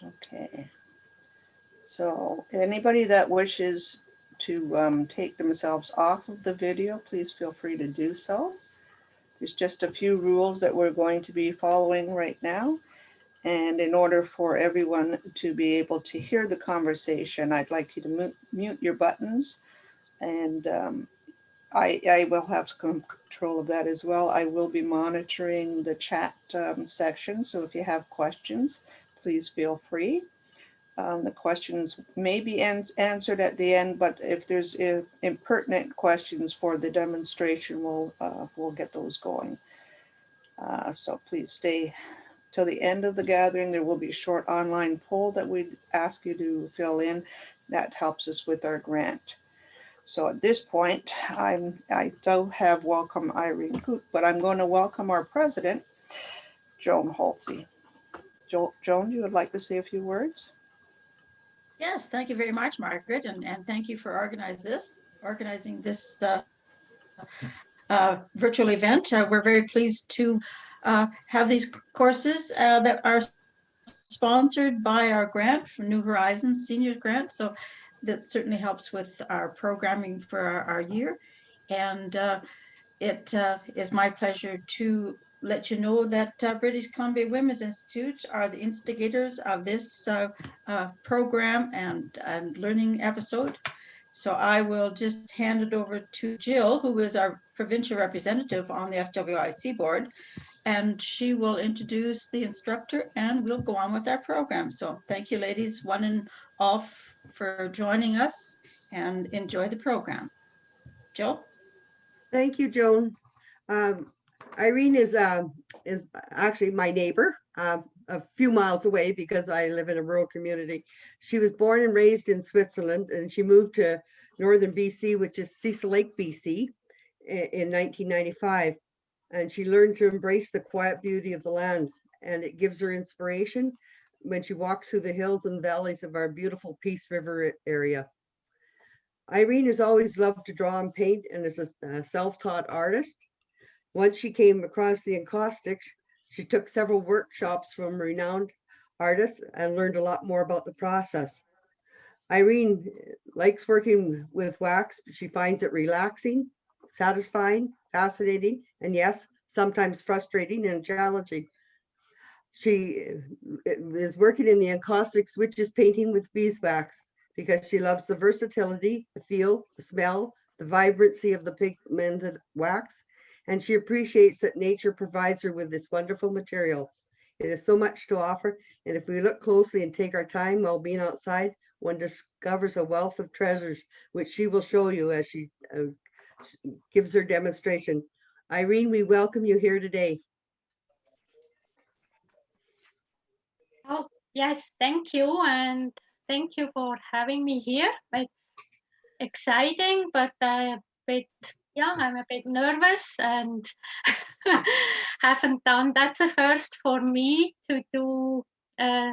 Okay. So anybody that wishes to take themselves off of the video, please feel free to do so. There's just a few rules that we're going to be following right now. And in order for everyone to be able to hear the conversation, I'd like you to mute your buttons. And I will have control of that as well. I will be monitoring the chat section. So if you have questions, please feel free. The questions may be answered at the end, but if there's impertinent questions for the demonstration, we'll get those going. So please stay till the end of the gathering. There will be a short online poll that we ask you to fill in. That helps us with our grant. So at this point, I do have welcome Irene Gut, but I'm going to welcome our president, Joan Holtze. Joan, you would like to say a few words? Yes, thank you very much, Margaret, and thank you for organizing this virtual event. We're very pleased to have these courses that are sponsored by our grant from New Horizons Seniors Grant. So that certainly helps with our programming for our year. And it is my pleasure to let you know that British Columbia Women's Institute are the instigators of this program and learning episode. So I will just hand it over to Jill, who is our provincial representative on the FWIC board, and she will introduce the instructor and we'll go on with our program. So thank you, ladies, one and all, for joining us, and enjoy the program. Jill? Thank you, Joan. Irene is actually my neighbor, a few miles away because I live in a rural community. She was born and raised in Switzerland, and she moved to northern BC, which is Cecil Lake, BC, in 1995. And she learned to embrace the quiet beauty of the land, and it gives her inspiration when she walks through the hills and valleys of our beautiful Peace River area. Irene has always loved to draw and paint and is a self-taught artist. Once she came across the encaustics, she took several workshops from renowned artists and learned a lot more about the process. Irene likes working with wax. She finds it relaxing, satisfying, fascinating, and yes, sometimes frustrating and challenging. She is working in the encaustics, which is painting with beeswax, because she loves the versatility, the feel, the smell, the vibrancy of the pigmented wax, and she appreciates that nature provides her with this wonderful material. It has so much to offer, and if we look closely and take our time while being outside, one discovers a wealth of treasures, which she will show you as she gives her demonstration. Irene, we welcome you here today. Oh, yes, thank you. And thank you for having me here. It's exciting, but I'm a bit nervous and haven't done. That's a first for me to do a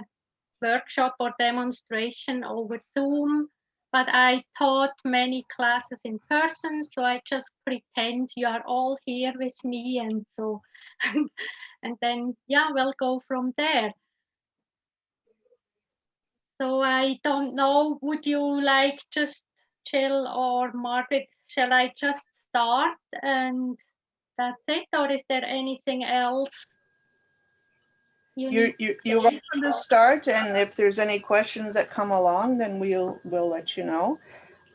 workshop or demonstration over Zoom. But I taught many classes in person, so I just pretend you are all here with me, and so and then we'll go from there. So I don't know, would you like just Jill or Margaret, shall I just start and that's it, or is there anything else? You're welcome to start, and if there's any questions that come along, then we'll let you know.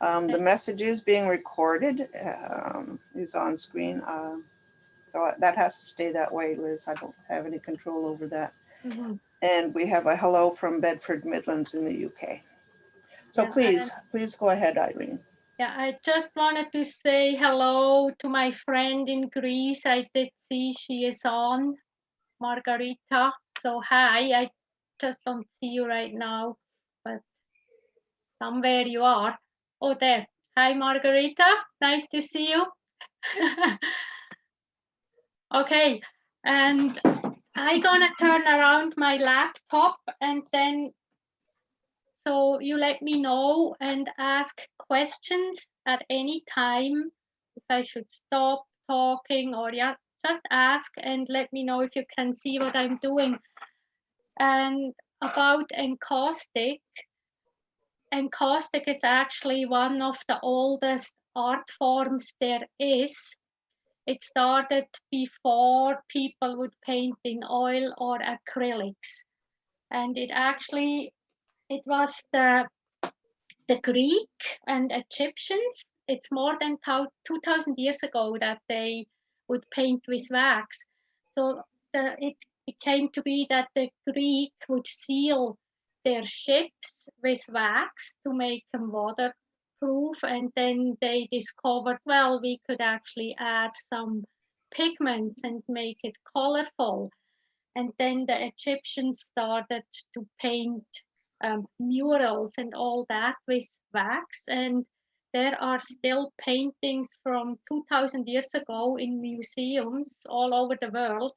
The message is being recorded, is on screen, so that has to stay that way, Liz. I don't have any control over that. Mm-hmm. And we have a hello from Bedford Midlands in the UK. So please go ahead, Irene. Yeah, I just wanted to say hello to my friend in Greece. I did see she is on, Margarita. So hi, I just don't see you right now, but somewhere you are. Oh, there. Hi, Margarita. Nice to see you. Okay, and I'm gonna turn around my laptop and then so you let me know and ask questions at any time if I should stop talking or just ask and let me know if you can see what I'm doing. And about encaustic. Encaustic is actually one of the oldest art forms there is. It started before people would paint in oil or acrylics. And it was the Greek and Egyptians. It's more than 2,000 years ago that they would paint with wax. So it came to be that the Greek would seal their ships with wax to make them waterproof. And then they discovered, well, we could actually add some pigments and make it colorful. And then the Egyptians started to paint murals and all that with wax. And there are still paintings from 2,000 years ago in museums all over the world.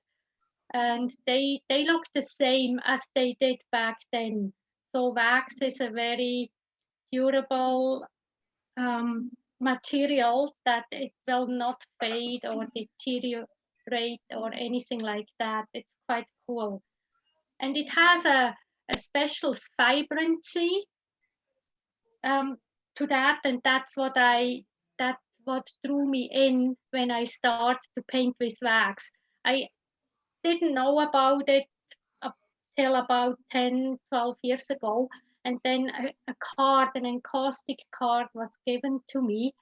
And they look the same as they did back then. So wax is a very durable material that it will not fade or deteriorate or anything like that. It's quite cool. And it has a special vibrancy to that, and that's what drew me in when I started to paint with wax. I didn't know about it till about 10, 12 years ago, and then an encaustic card was given to me,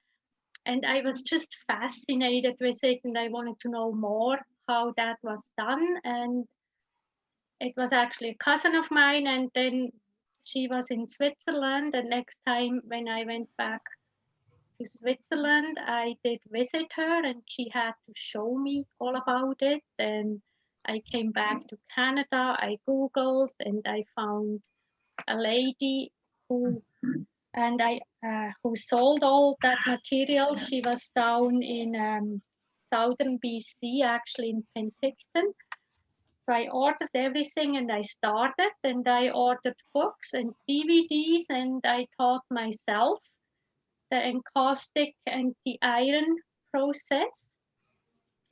and I was just fascinated with it, and I wanted to know more how that was done. And it was actually a cousin of mine, and then she was in Switzerland. The next time when I went back to Switzerland, I did visit her, and she had to show me all about it. And I came back to Canada, I Googled, and I found a lady who sold all that material. She was down in southern BC, actually in Penticton. So I ordered everything, and I started, and I ordered books and DVDs, and I taught myself the encaustic and the iron process.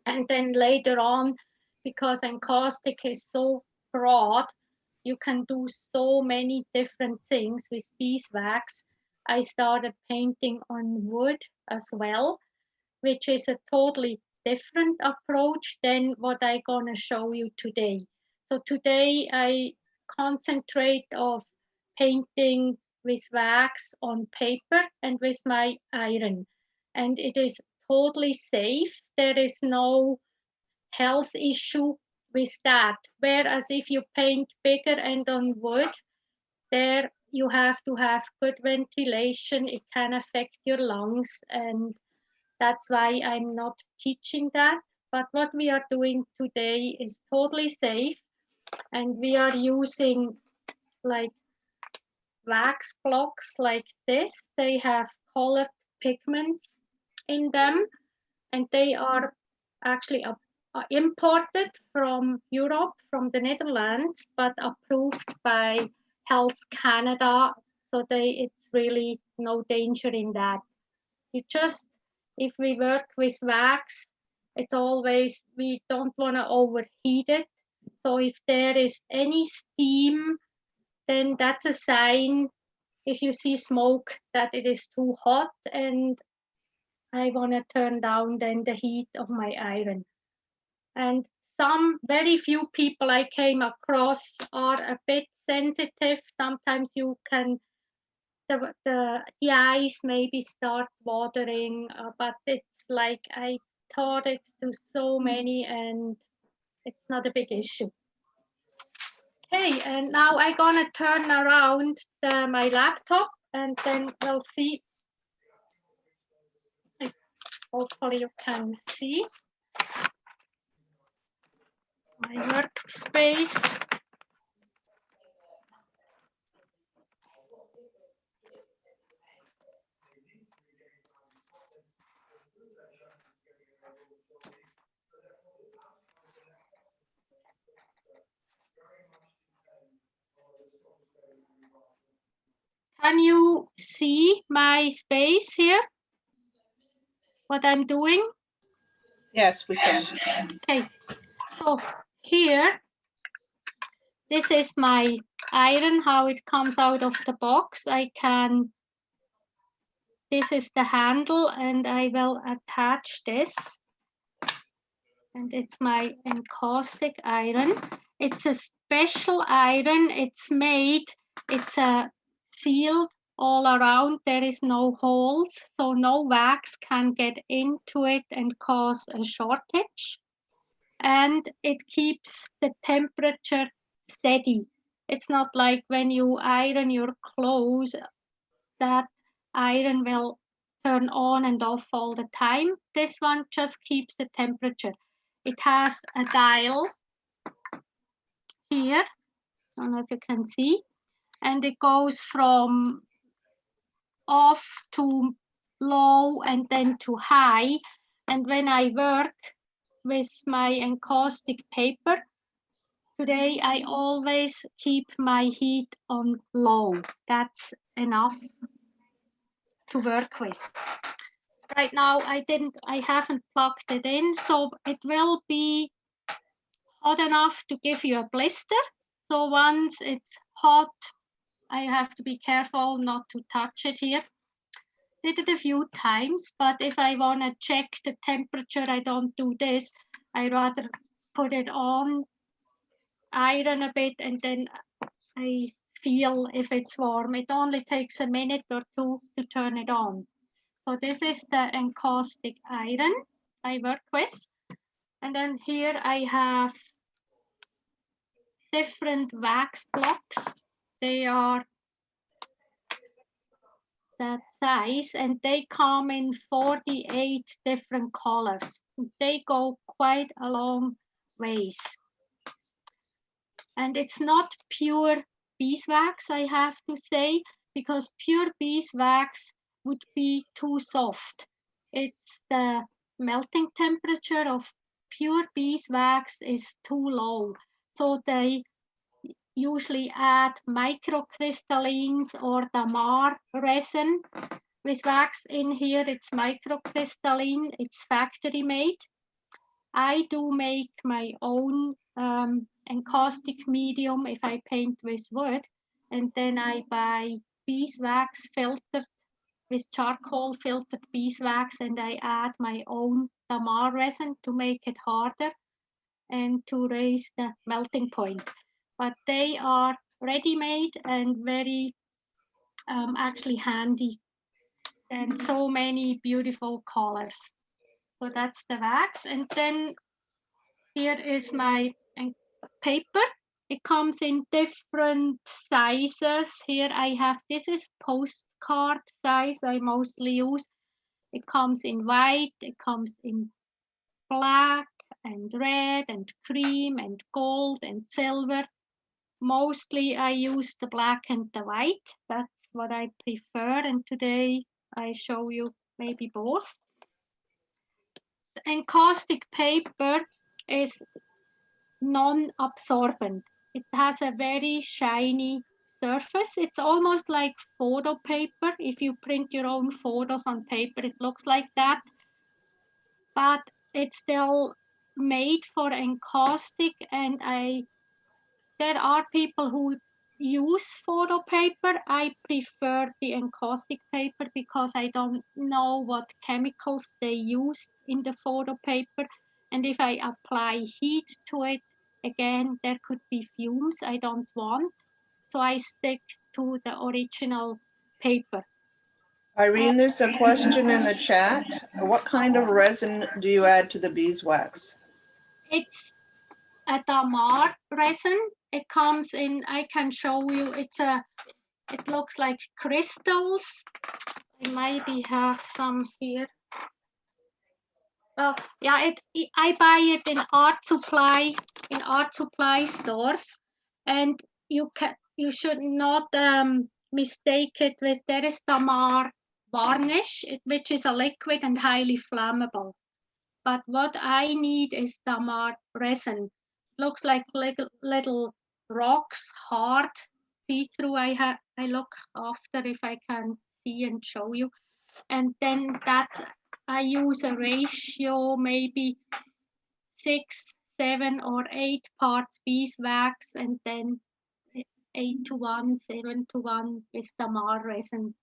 And then later on, because encaustic is so broad, you can do so many different things with beeswax. I started painting on wood as well, which is a totally different approach than what I'm gonna show you today. So today I concentrate of painting with wax on paper and with my iron. And it is totally safe. There is no health issue with that. Whereas if you paint bigger and on wood, there you have to have good ventilation. It can affect your lungs, and that's why I'm not teaching that. But what we are doing today is totally safe, and we are using like wax blocks like this. They have colored pigments in them, and they are actually imported from Europe, from the Netherlands, but approved by Health Canada. So it's really no danger in that. If we work with wax, it's always, we don't want to overheat it. So if there is any steam, then that's a sign, if you see smoke, that it is too hot, and I want to turn down then the heat of my iron. And some very few people I came across are a bit sensitive. Sometimes you can, the eyes maybe start watering, but it's like I taught it to so many, and it's not a big issue. Okay, and now I'm gonna turn around my laptop, and then we'll see. Hopefully you can see my workspace. Can you see my space here? What I'm doing? Yes, we can. Okay, so here, this is my iron, how it comes out of the box. This is the handle, and I will attach this. And it's my encaustic iron. It's a special iron. It's sealed all around. There is no holes, so no wax can get into it and cause a shortage. And it keeps the temperature steady. It's not like when you iron your clothes, that iron will turn on and off all the time. This one just keeps the temperature. It has a dial here. I don't know if you can see. And it goes from off to low and then to high. And when I work with my encaustic paper, today I always keep my heat on low. That's enough to work with. Right now I haven't plugged it in, so it will be hot enough to give you a blister. So once it's hot, I have to be careful not to touch it here. Did it a few times, but if I want to check the temperature, I don't do this. I rather put it on, iron a bit, and then I feel if it's warm. It only takes a minute or two to turn it on. So this is the encaustic iron I work with. And then here I have different wax blocks. They are that size, and they come in 48 different colors. They go quite a long ways. And it's not pure beeswax, I have to say, because pure beeswax would be too soft. It's the melting temperature of pure beeswax is too low. So they usually add microcrystallines or damar resin with wax in here. It's microcrystalline, it's factory made. I do make my own encaustic medium if I paint with wood, and then I buy beeswax filtered with charcoal filtered beeswax, and I add my own damar resin to make it harder and to raise the melting point. But they are ready-made and very actually handy, and so many beautiful colors. So that's the wax. And then here is my paper. It comes in different sizes. Here I have, this is postcard size I mostly use. It comes in white, it comes in black and red and cream and gold and silver. Mostly I use the black and the white. That's what I prefer. And today I show you maybe both. The encaustic paper is non-absorbent. It has a very shiny surface. It's almost like photo paper. If you print your own photos on paper, it looks like that. But it's still made for encaustic, and there are people who use photo paper. I prefer the encaustic paper because I don't know what chemicals they use in the photo paper. And if I apply heat to it, again, there could be fumes I don't want. So I stick to the original paper. Irene, there's a question in the chat. What kind of resin do you add to the beeswax? It's a damar resin. It comes in, I can show you, it looks like crystals. I maybe have some here. Well, yeah, I buy it in art supply stores, and you should not mistake it with, there is damar varnish, which is a liquid and highly flammable. But what I need is damar resin. Looks like little rocks, hard, see-through. I look after if I can see and show you. And then I use a ratio maybe 6, 7 or 8 parts beeswax, and then 8:1, 7:1 with damar resin.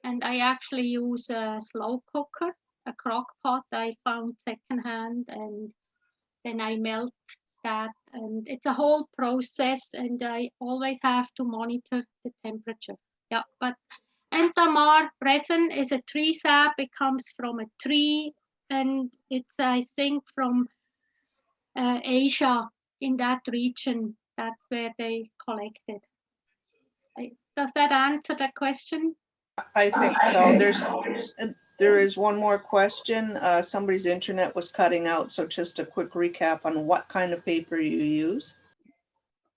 And I actually use a slow cooker, a crock pot I found secondhand, and then I melt that. And it's a whole process, and I always have to monitor the temperature. Yeah, but and damar resin is a tree sap. It comes from a tree, and it's, I think, from Asia, in that region. That's where they collect it. Does that answer the question? I think so. There is one more question. Somebody's internet was cutting out, so just a quick recap on what kind of paper you use.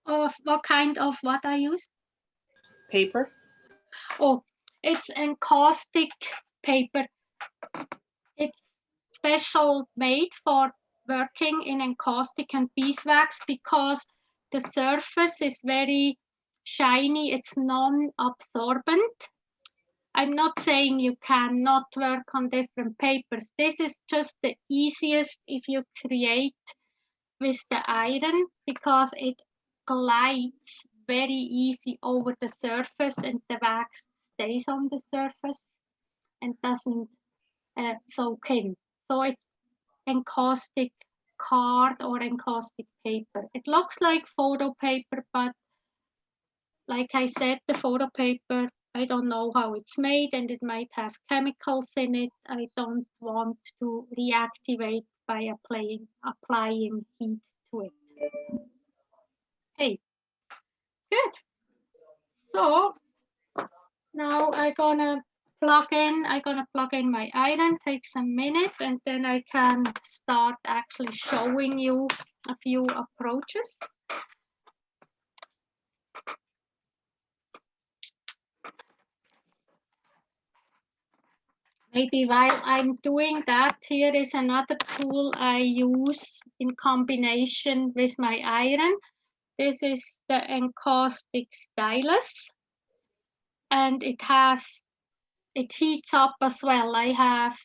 Of what kind of what I use? Paper? Oh, it's encaustic paper. It's special made for working in encaustic and beeswax because the surface is very shiny. It's non-absorbent. I'm not saying you cannot work on different papers. This is just the easiest if you create with the iron, because it glides very easy over the surface and the wax stays on the surface and doesn't soak in. So it's encaustic card or encaustic paper. It looks like photo paper, but like I said, the photo paper, I don't know how it's made, and it might have chemicals in it. I don't want to reactivate by applying heat to it. Hey, good. So now I'm gonna plug in my iron, takes a minute, and then I can start actually showing you a few approaches. Maybe while I'm doing that, here is another tool I use in combination with my iron. This is the encaustic stylus, and it heats up as well. I have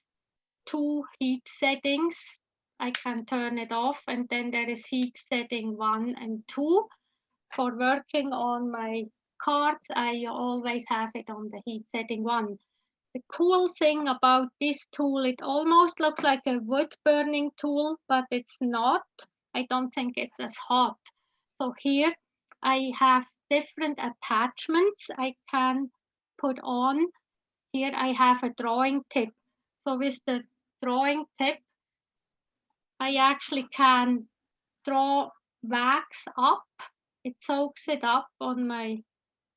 2 heat settings. I can turn it off, and then there is heat setting 1 and 2. For working on my cards, I always have it on the heat setting 1. The cool thing about this tool, it almost looks like a wood burning tool, but it's not. I don't think it's as hot. So here I have different attachments I can put on. Here I have a drawing tip. So with the drawing tip, I actually can draw wax up. It soaks it up on my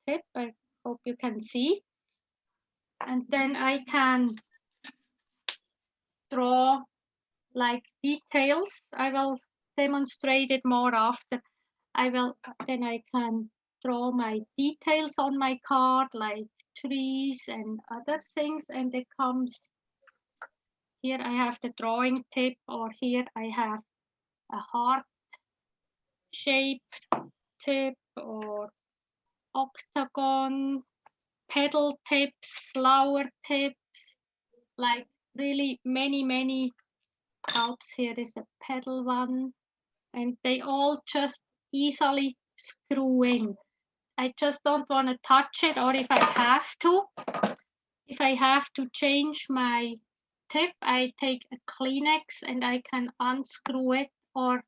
tip. I hope you can see. And then I can draw like details. I will demonstrate it more after. Then I can draw my details on my card, like trees and other things, and it comes here. I have the drawing tip, or here I have a heart shaped tip, or octagon, petal tips, flower tips, like really many helps. Here is a petal one, and they all just easily screw in. I just don't want to touch it, or if I have to change my tip, I take a Kleenex and I can unscrew it. Or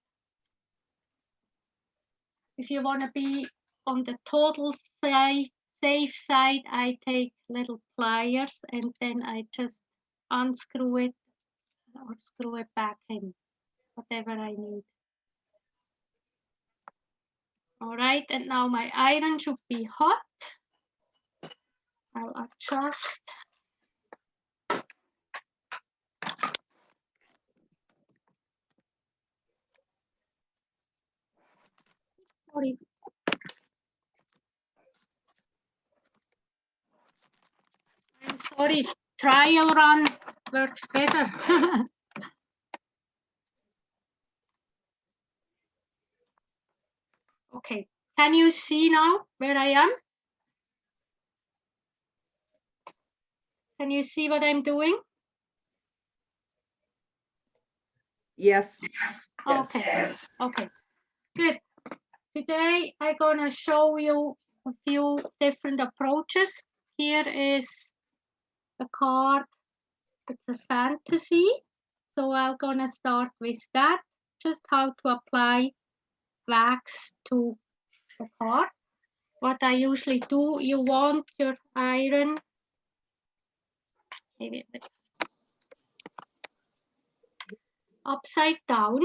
if you want to be on the total safe side, I take little pliers and then I just unscrew it or screw it back in, whatever I need. All right, and now my iron should be hot. I'll adjust. Sorry. I'm sorry, trial run works better. Okay, can you see now where I am? Can you see what I'm doing? Yes. Yes. Okay, okay, good. Today I'm gonna show you a few different approaches. Here is a card, it's a fantasy. So I'm gonna start with that, just how to apply wax to the card. What I usually do, you want your iron, maybe a bit upside down,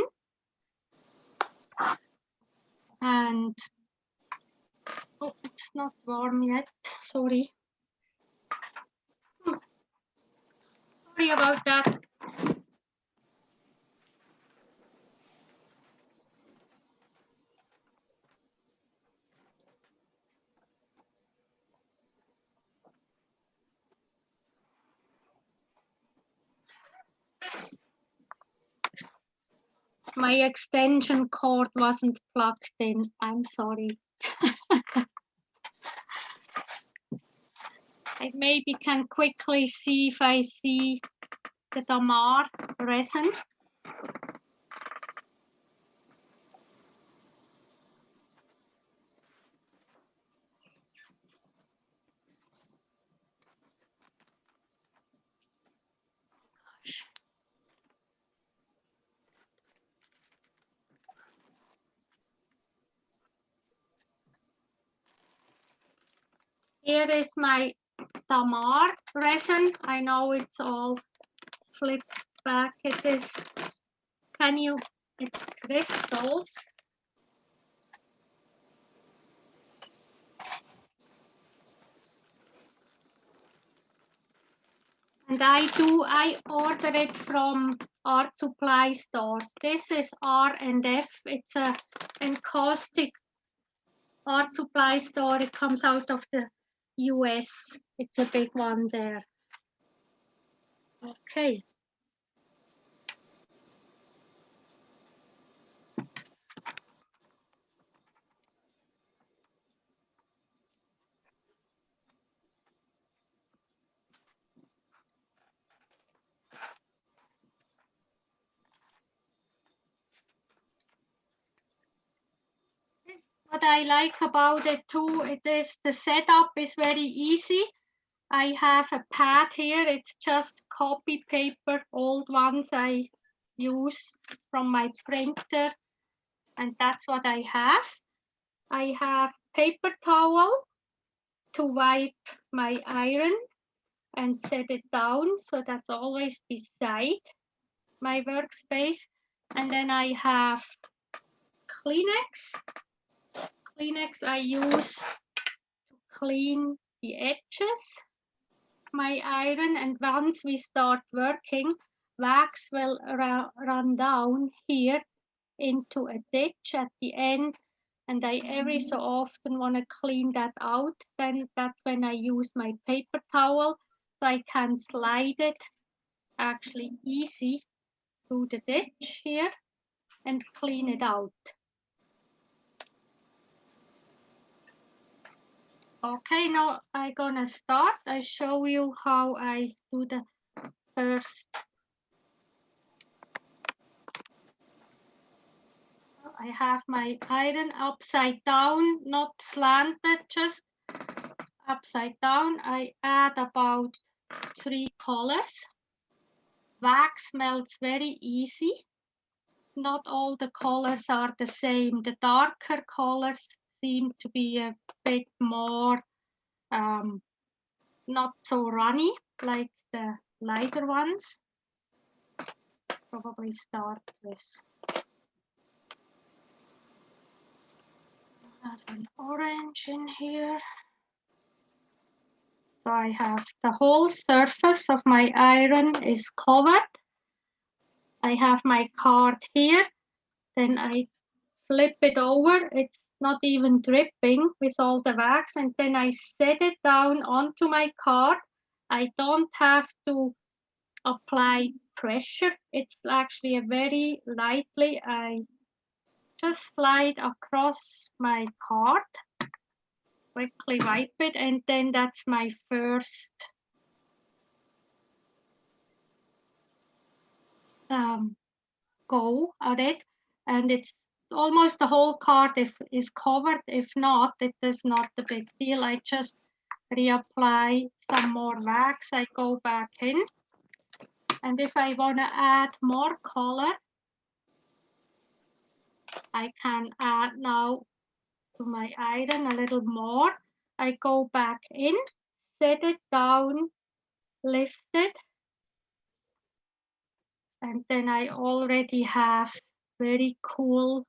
and oh, it's not warm yet, sorry. Sorry about that. My extension cord wasn't plugged in. I'm sorry. I maybe can quickly see if I see the Damar resin. Here is my Damar resin. I know it's all flipped back. It is, it's crystals. And I order it from art supply stores. This is R&F. It's a Encaustic Art supply store. It comes out of the US. It's a big one there. Okay. What I like about it too, it is the setup is very easy. I have a pad here. It's just copy paper, old ones I use from my printer. And that's what I have. I have paper towel to wipe my iron and set it down. So that's always beside my workspace. And then I have Kleenex. Kleenex I use to clean the edges my iron, and once we start working, wax will run down here into a ditch at the end, and I every so often want to clean that out. Then that's when I use my paper towel, so I can slide it actually easy through the ditch here and clean it out. Okay, now I'm gonna start. I show you how I do the first. I have my iron upside down, not slanted, just upside down. I add about 3 colors. Wax melts very easy. Not all the colors are the same. The darker colors seem to be a bit more not so runny like the lighter ones. Probably start with an orange in here. So I have the whole surface of my iron is covered. I have my card here. Then I flip it over. It's not even dripping with all the wax. And then I set it down onto my card. I don't have to apply pressure. It's actually a very lightly, I just slide across my card, quickly wipe it, and then that's my first go at it, and it's almost the whole card is covered. If not, it is not a big deal. I just reapply some more wax. I go back in, and if I want to add more color, I can add now to my iron a little more. I go back in, set it down, lift it, and then I already have very cool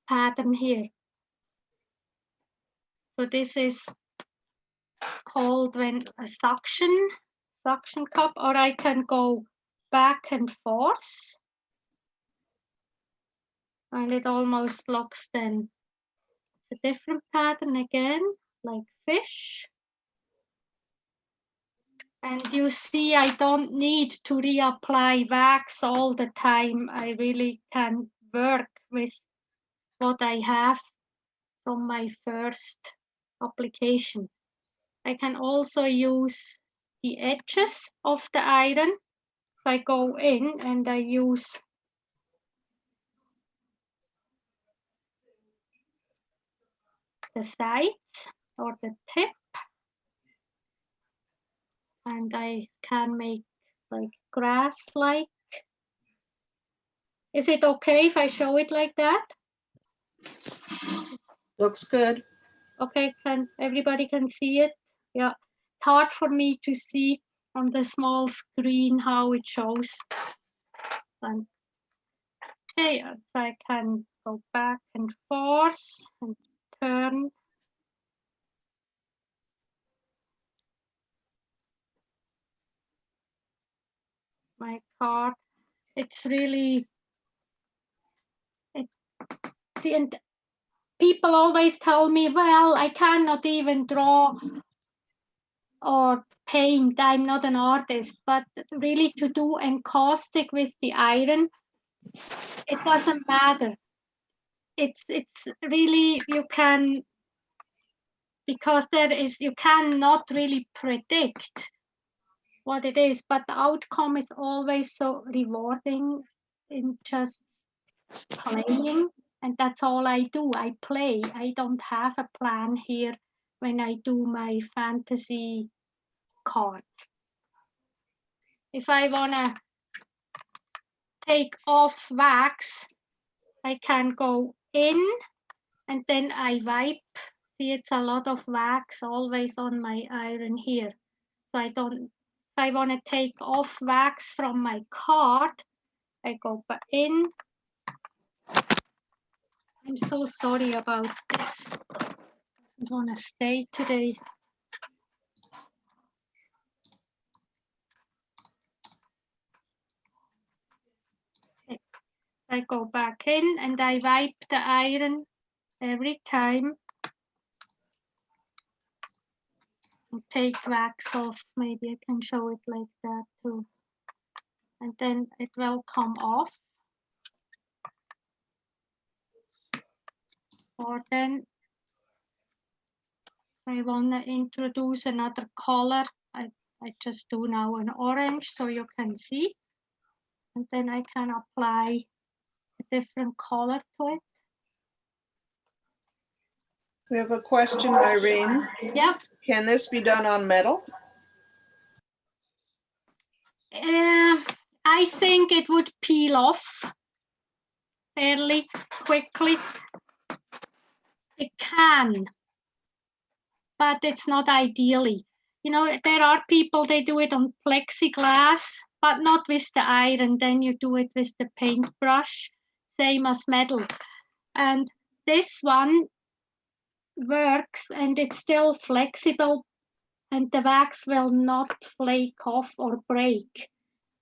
pattern here. So this is called when a suction cup, or I can go back and forth, and it almost looks then a different pattern again, like fish. And you see, I don't need to reapply wax all the time. I really can work with what I have from my first application. I can also use the edges of the iron. If I go in and I use the sides or the tip, and I can make like grass-like. Is it okay if I show it like that? Looks good. Okay, everybody can see it? Yeah, it's hard for me to see on the small screen how it shows. And okay, so I can go back and forth and turn. My card. It's really, and people always tell me, well, I cannot even draw or paint. I'm not an artist, but really to do encaustic with the iron, it doesn't matter. It's really, you can, because you cannot really predict what it is, but the outcome is always so rewarding in just playing. And that's all I do. I play. I don't have a plan here when I do my fantasy cards. If I want to take off wax, I can go in and then I wipe. See, it's a lot of wax always on my iron here. So if I want to take off wax from my card, I go back in. I'm so sorry about this. I don't want to stay today. Okay. I go back in and I wipe the iron every time. And take wax off. Maybe I can show it like that too. And then it will come off. Or then I want to introduce another color. I just do now an orange so you can see. And then I can apply a different color to it. We have a question, Irene. Yeah. Can this be done on metal? I think it would peel off fairly quickly. It can, but it's not ideally. You know, there are people, they do it on plexiglass, but not with the iron. Then you do it with the paintbrush, same as metal. And this one works and it's still flexible and the wax will not flake off or break.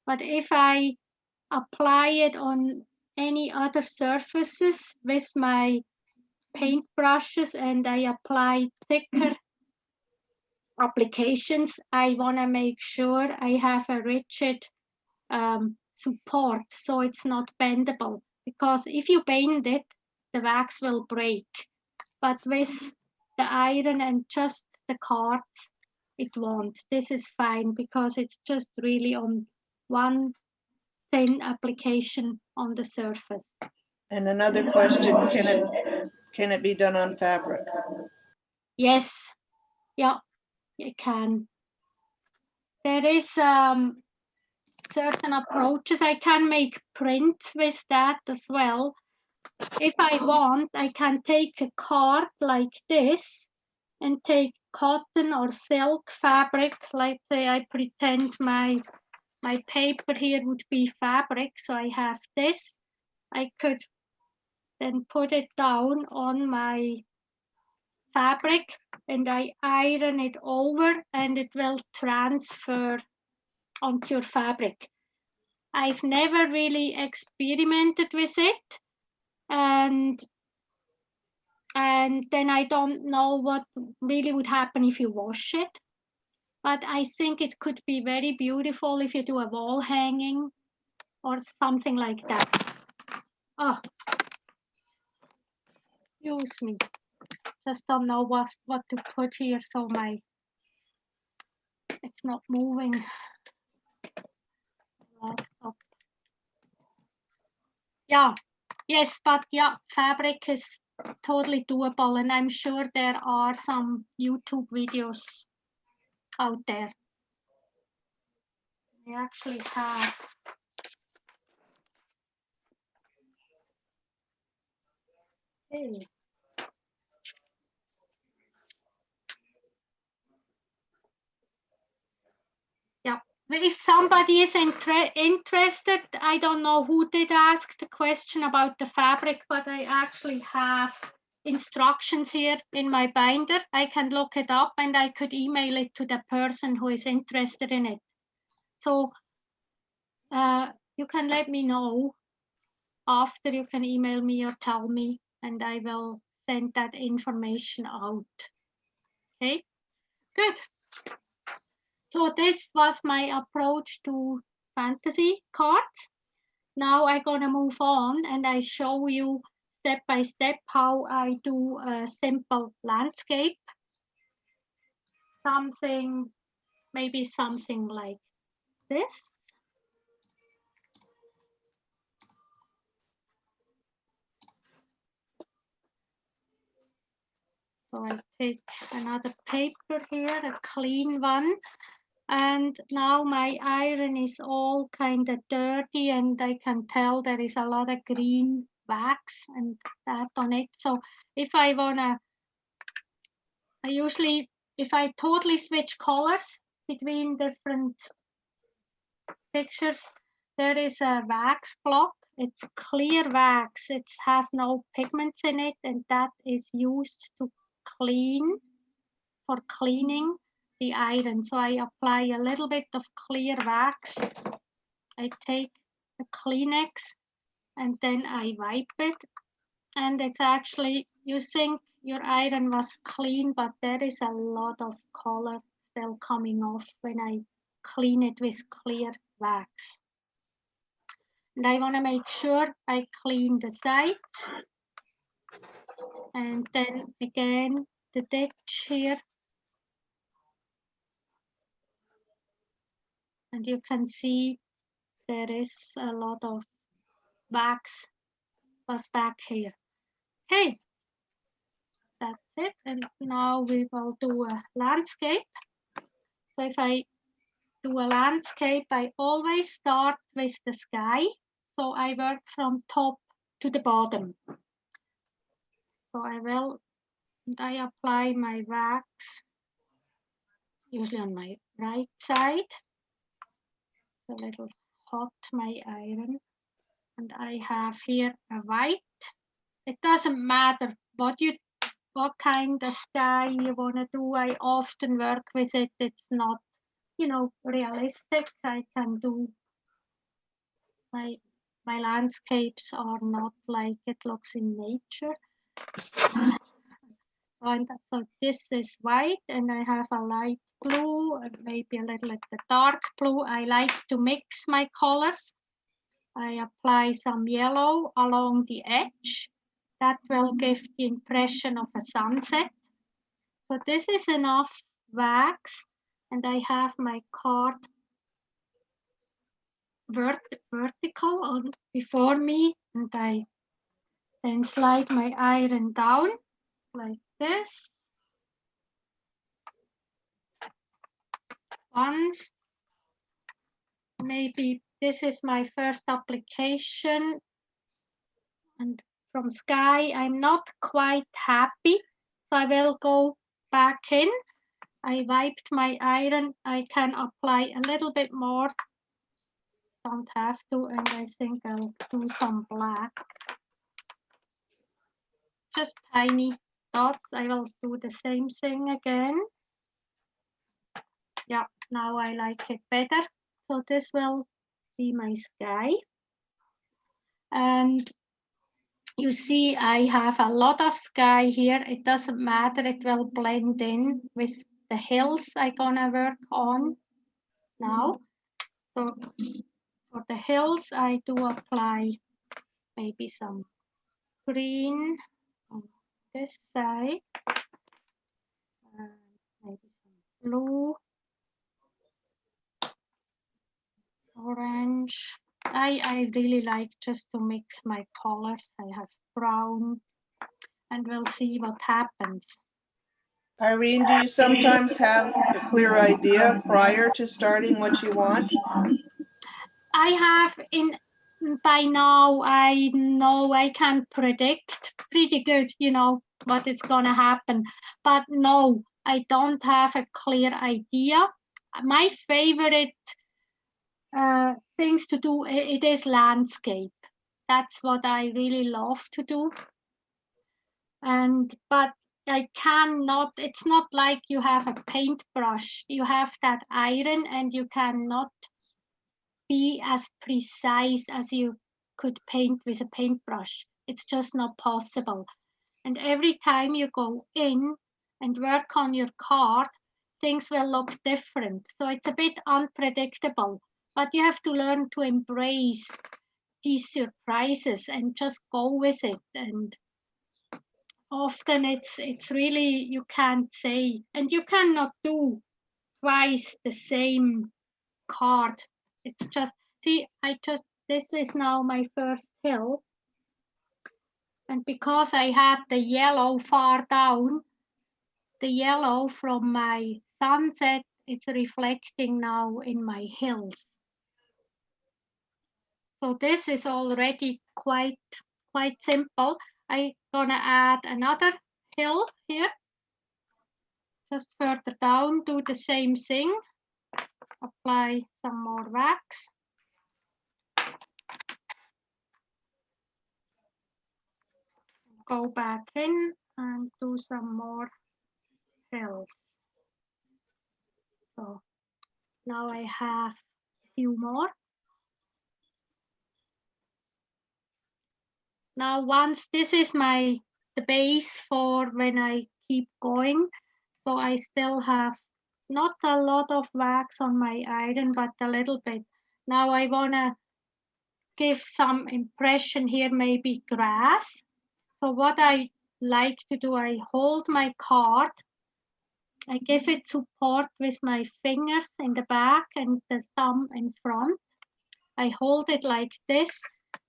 But if I apply it on any other surfaces with my paintbrushes and I apply thicker applications, I want to make sure I have a rigid support so it's not bendable, because if you bend it, the wax will break. But with the iron and just the cards, it won't. This is fine because it's just really on one thin application on the surface. And another question, can it be done on fabric? Yes, yeah, it can. There is certain approaches. I can make prints with that as well. If I want, I can take a card like this and take cotton or silk fabric. Let's say I pretend my paper here would be fabric, so I have this. I could then put it down on my fabric and I iron it over and it will transfer onto your fabric. I've never really experimented with it, and then I don't know what really would happen if you wash it. But I think it could be very beautiful if you do a wall hanging or something like that. Oh, excuse me. Just don't know what to put here, so it's not moving. Laptop. Yeah, yes, but yeah, fabric is totally doable, and I'm sure there are some YouTube videos out there. I actually have. Hey. Yeah, if somebody is interested, I don't know who did ask the question about the fabric, but I actually have instructions here in my binder. I can look it up and I could email it to the person who is interested in it. So you can let me know after, you can email me or tell me, and I will send that information out. Okay, good. So this was my approach to fantasy cards. Now I'm gonna move on and I show you step by step how I do a simple landscape. Maybe something like this. So I take another paper here, a clean one. And now my iron is all kind of dirty and I can tell there is a lot of green wax and that on it. So if I wanna, if I totally switch colors between different pictures, there is a wax block. It's clear wax. It has no pigments in it, and that is used to cleaning the iron. So I apply a little bit of clear wax. I take a Kleenex and then I wipe it. And it's actually, you think your iron was clean, but there is a lot of color still coming off when I clean it with clear wax. And I want to make sure I clean the sides. And then again, the ditch here. And you can see there is a lot of wax was back here. Okay, that's it. And now we will do a landscape. So if I do a landscape, I always start with the sky. So I work from top to the bottom. So I apply my wax, usually on my right side. It's a little hot, my iron. And I have here a white. It doesn't matter what kind of sky you want to do. I often work with it. It's not, realistic. I can do my landscapes are not like it looks in nature. And so this is white and I have a light blue and maybe a little bit the dark blue. I like to mix my colors. I apply some yellow along the edge. That will give the impression of a sunset. So this is enough wax and I have my card vertical on before me, and I then slide my iron down like this. Once, maybe this is my first application, and from sky I'm not quite happy, so I will go back in. I wiped my iron. I can apply a little bit more, don't have to, and I think I'll do some black, just tiny dots. I will do the same thing again. Yeah, now I like it better. So this will be my sky. And you see, I have a lot of sky here. It doesn't matter, it will blend in with the hills I'm gonna work on now. So for the hills, I do apply maybe some green on this side, and maybe some blue, orange. I really like just to mix my colors. I have brown, and we'll see what happens. Irene, do you sometimes have a clear idea prior to starting what you want? I have by now, I know I can predict pretty good, you know, what is gonna happen. But no, I don't have a clear idea. My favorite things to do, it is landscape. That's what I really love to do. But I cannot, it's not like you have a paintbrush. You have that iron and you cannot be as precise as you could paint with a paintbrush. It's just not possible. And every time you go in and work on your card, things will look different. So it's a bit unpredictable, but you have to learn to embrace these surprises and just go with it. And often it's really, you can't say, and you cannot do twice the same card. It's just, see, this is now my first hill. And because I had the yellow far down, the yellow from my sunset, it's reflecting now in my hills. So this is already quite simple. I'm gonna add another hill here. Just further down, do the same thing. Apply some more wax. Go back in and do some more hills. So now I have a few more. Now once this is the base for when I keep going. So I still have not a lot of wax on my iron, but a little bit. Now I wanna give some impression here, maybe grass. So what I like to do, I hold my card, I give it support with my fingers in the back and the thumb in front. I hold it like this,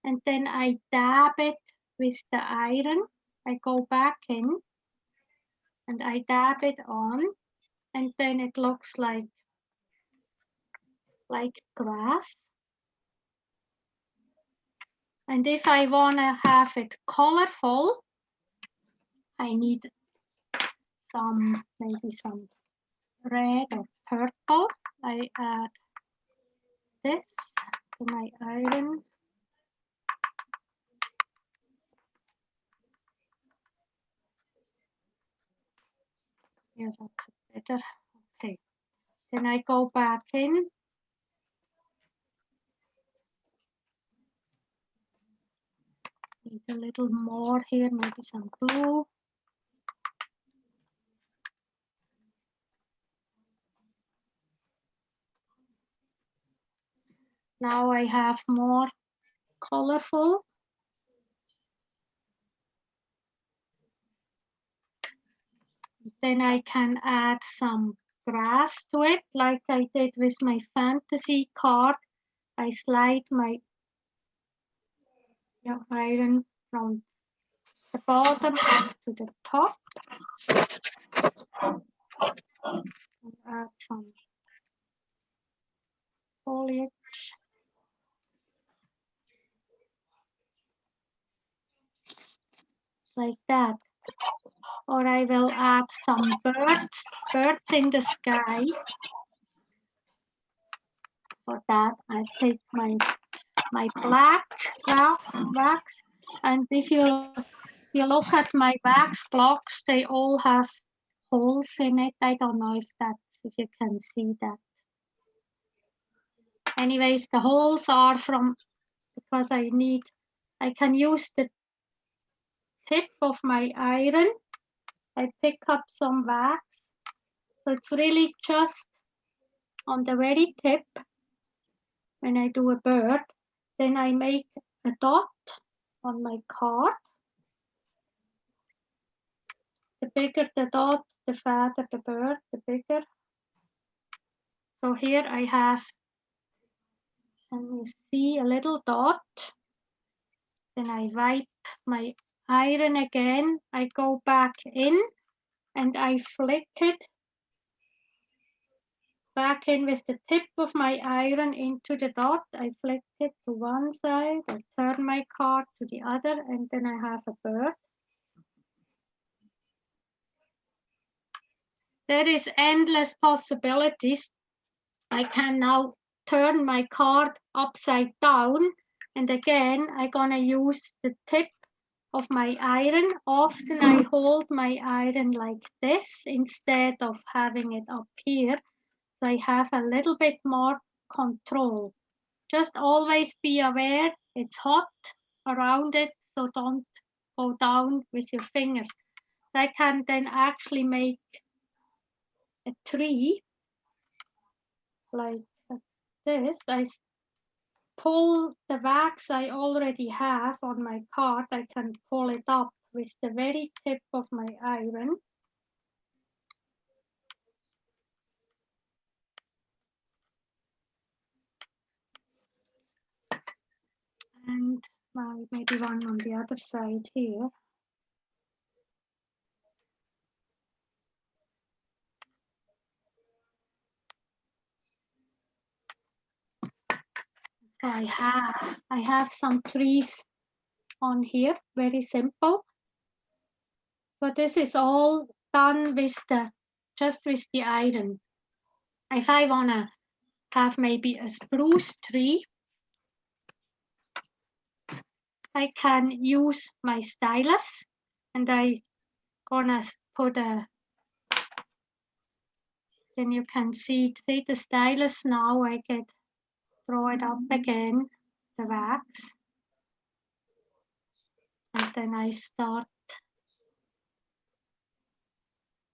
and then I dab it with the iron. I go back in and I dab it on, and then it looks like grass. And if I want to have it colorful, I need maybe some red or purple. I add this to my iron. Yeah, that's better. Okay. Then I go back in. Need a little more here, maybe some blue. Now I have more colorful. Then I can add some grass to it, like I did with my fantasy card. I slide my iron from the bottom up to the top and add some foliage. Like that. Or I will add some birds in the sky. For that, I take my black wax, and if you look at my wax blocks, they all have holes in it. I don't know if you can see that. Anyways, the holes are because I can use the tip of my iron. I pick up some wax. So it's really just on the very tip when I do a bird. Then I make a dot on my card. The bigger the dot, the fatter the bird, the bigger. So here I have, and you see a little dot. Then I wipe my iron again. I go back in and I flick it back in with the tip of my iron into the dot. I flick it to one side, I turn my card to the other, and then I have a bird. There is endless possibilities. I can now turn my card upside down, and again I'm gonna use the tip of my iron. Often I hold my iron like this instead of having it up here, so I have a little bit more control. Just always be aware it's hot around it, so don't go down with your fingers. I can then actually make a tree like this. I pull the wax I already have on my card. I can pull it up with the very tip of my iron. And maybe one on the other side here. So I have some trees on here, very simple. So this is all done with just with the iron. If I wanna have maybe a spruce tree, I can use my stylus, and I gonna put then you can see the stylus now. I throw it up again, the wax, and then I start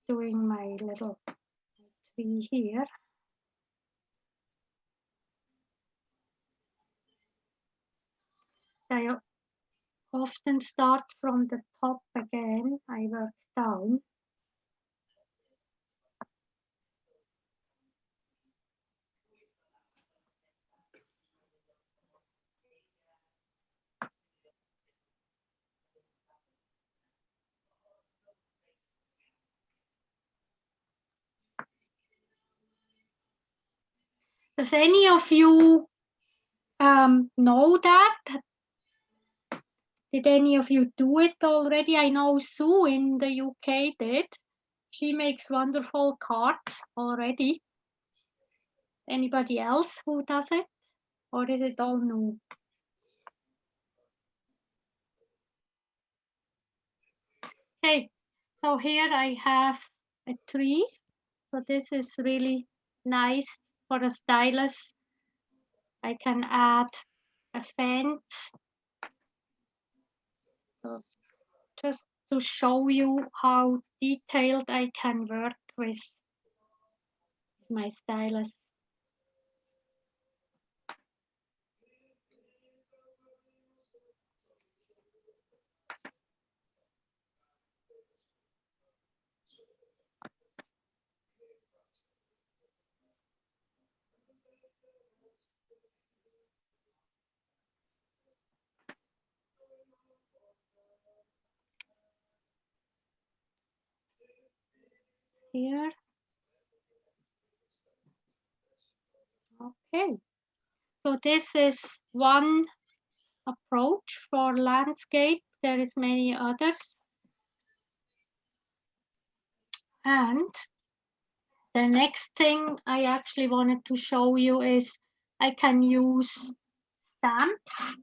doing my little tree here. I often start from the top again. I work down. Does any of you know that? Did any of you do it already? I know Sue in the UK did. She makes wonderful cards already. Anybody else who does it? Or is it all new? Okay, so here I have a tree. So this is really nice for a stylus. I can add a fence. So just to show you how detailed I can work with my stylus. here. Okay, so this is one approach for landscape. There is many others. And the next thing I actually wanted to show you is I can use stamps.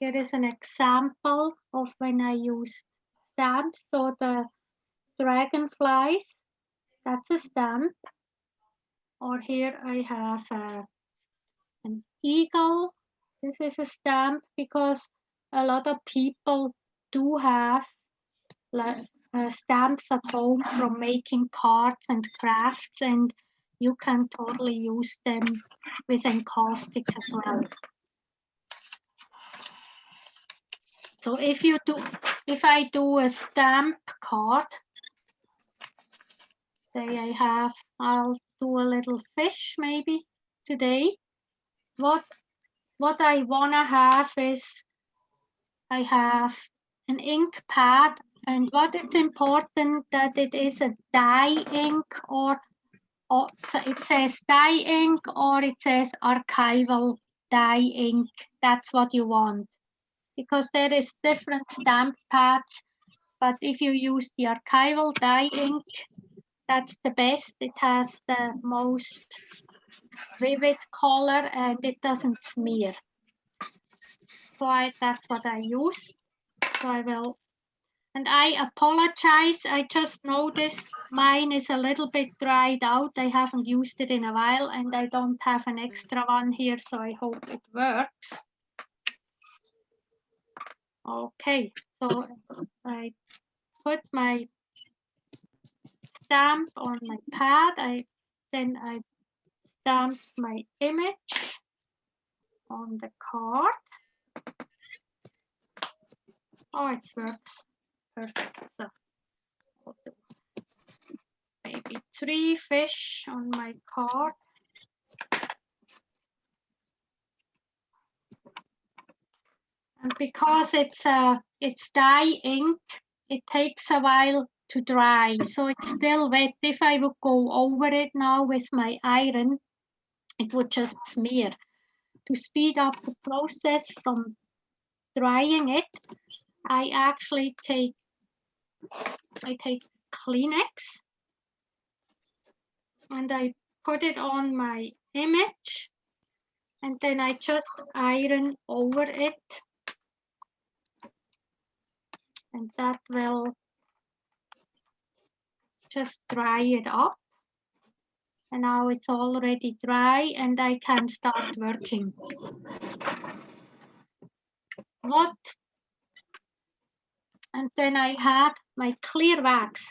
Here is an example of when I use stamps. So the dragonflies, that's a stamp. Or here I have an eagle. This is a stamp because a lot of people do have stamps at home from making cards and crafts, and you can totally use them with encaustic as well. So if I do a stamp card, say I'll do a little fish maybe today. What I wanna have is I have an ink pad, and what is important that it is a dye ink or it says dye ink or it says archival dye ink. That's what you want, because there is different stamp pads, but if you use the archival dye ink, that's the best. It has the most vivid color and it doesn't smear. So that's what I use. So I will, and I apologize, I just noticed mine is a little bit dried out. I haven't used it in a while and I don't have an extra one here, so I hope it works. Okay, so I put my stamp on my pad. Then I stamp my image on the card. Oh, it works perfect. So I'll do maybe 3 fish on my card. And because it's dye ink, it takes a while to dry, so it's still wet. If I would go over it now with my iron, it would just smear. To speed up the process from drying it, I actually take Kleenex and I put it on my image, and then I just iron over it, and that will just dry it up. And now it's already dry and I can start working. And then I had my clear wax.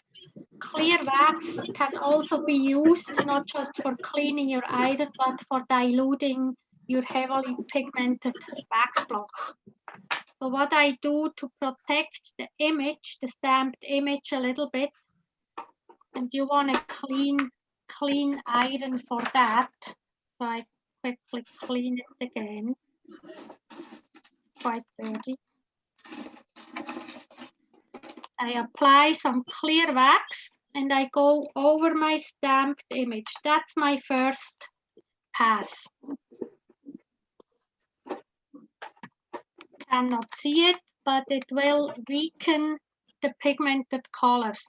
Clear wax can also be used not just for cleaning your iron, but for diluting your heavily pigmented wax blocks. So what I do to protect the image, the stamped image a little bit, and you want a clean iron for that. So I quickly clean it again. Quite dirty. I apply some clear wax and I go over my stamped image. That's my first pass. Cannot see it, but it will weaken the pigmented colors.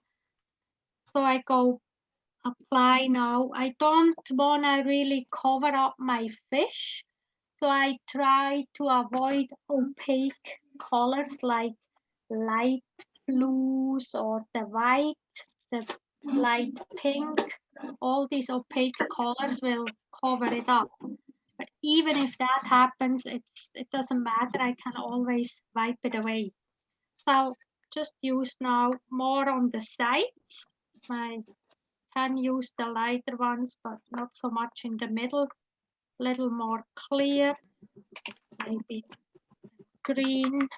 So I go apply now. I don't want to really cover up my fish, so I try to avoid opaque colors like light blues or the white, the light pink. All these opaque colors will cover it up. But even if that happens, it doesn't matter. I can always wipe it away. So I'll just use now more on the sides. I can use the lighter ones, but not so much in the middle. A little more clear, maybe green.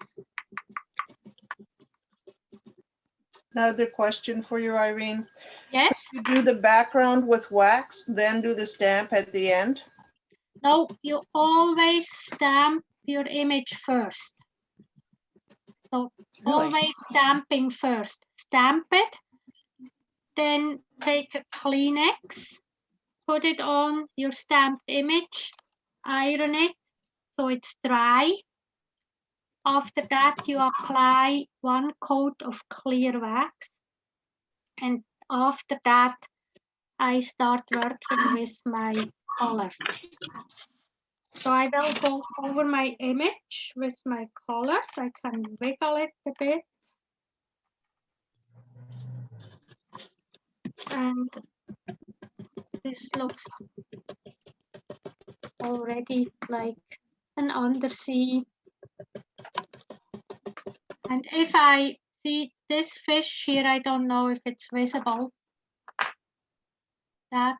Another question for you, Irene. Yes? You do the background with wax, then do the stamp at the end? No, you always stamp your image first. So Really? always stamping first. Stamp it, then take a Kleenex, put it on your stamped image, iron it so it's dry. After that, you apply 1 coat of clear wax. And after that, I start working with my colors. So I will go over my image with my colors. I can wiggle it a bit. And this looks already like an undersea. And if I see this fish here, I don't know if it's visible. That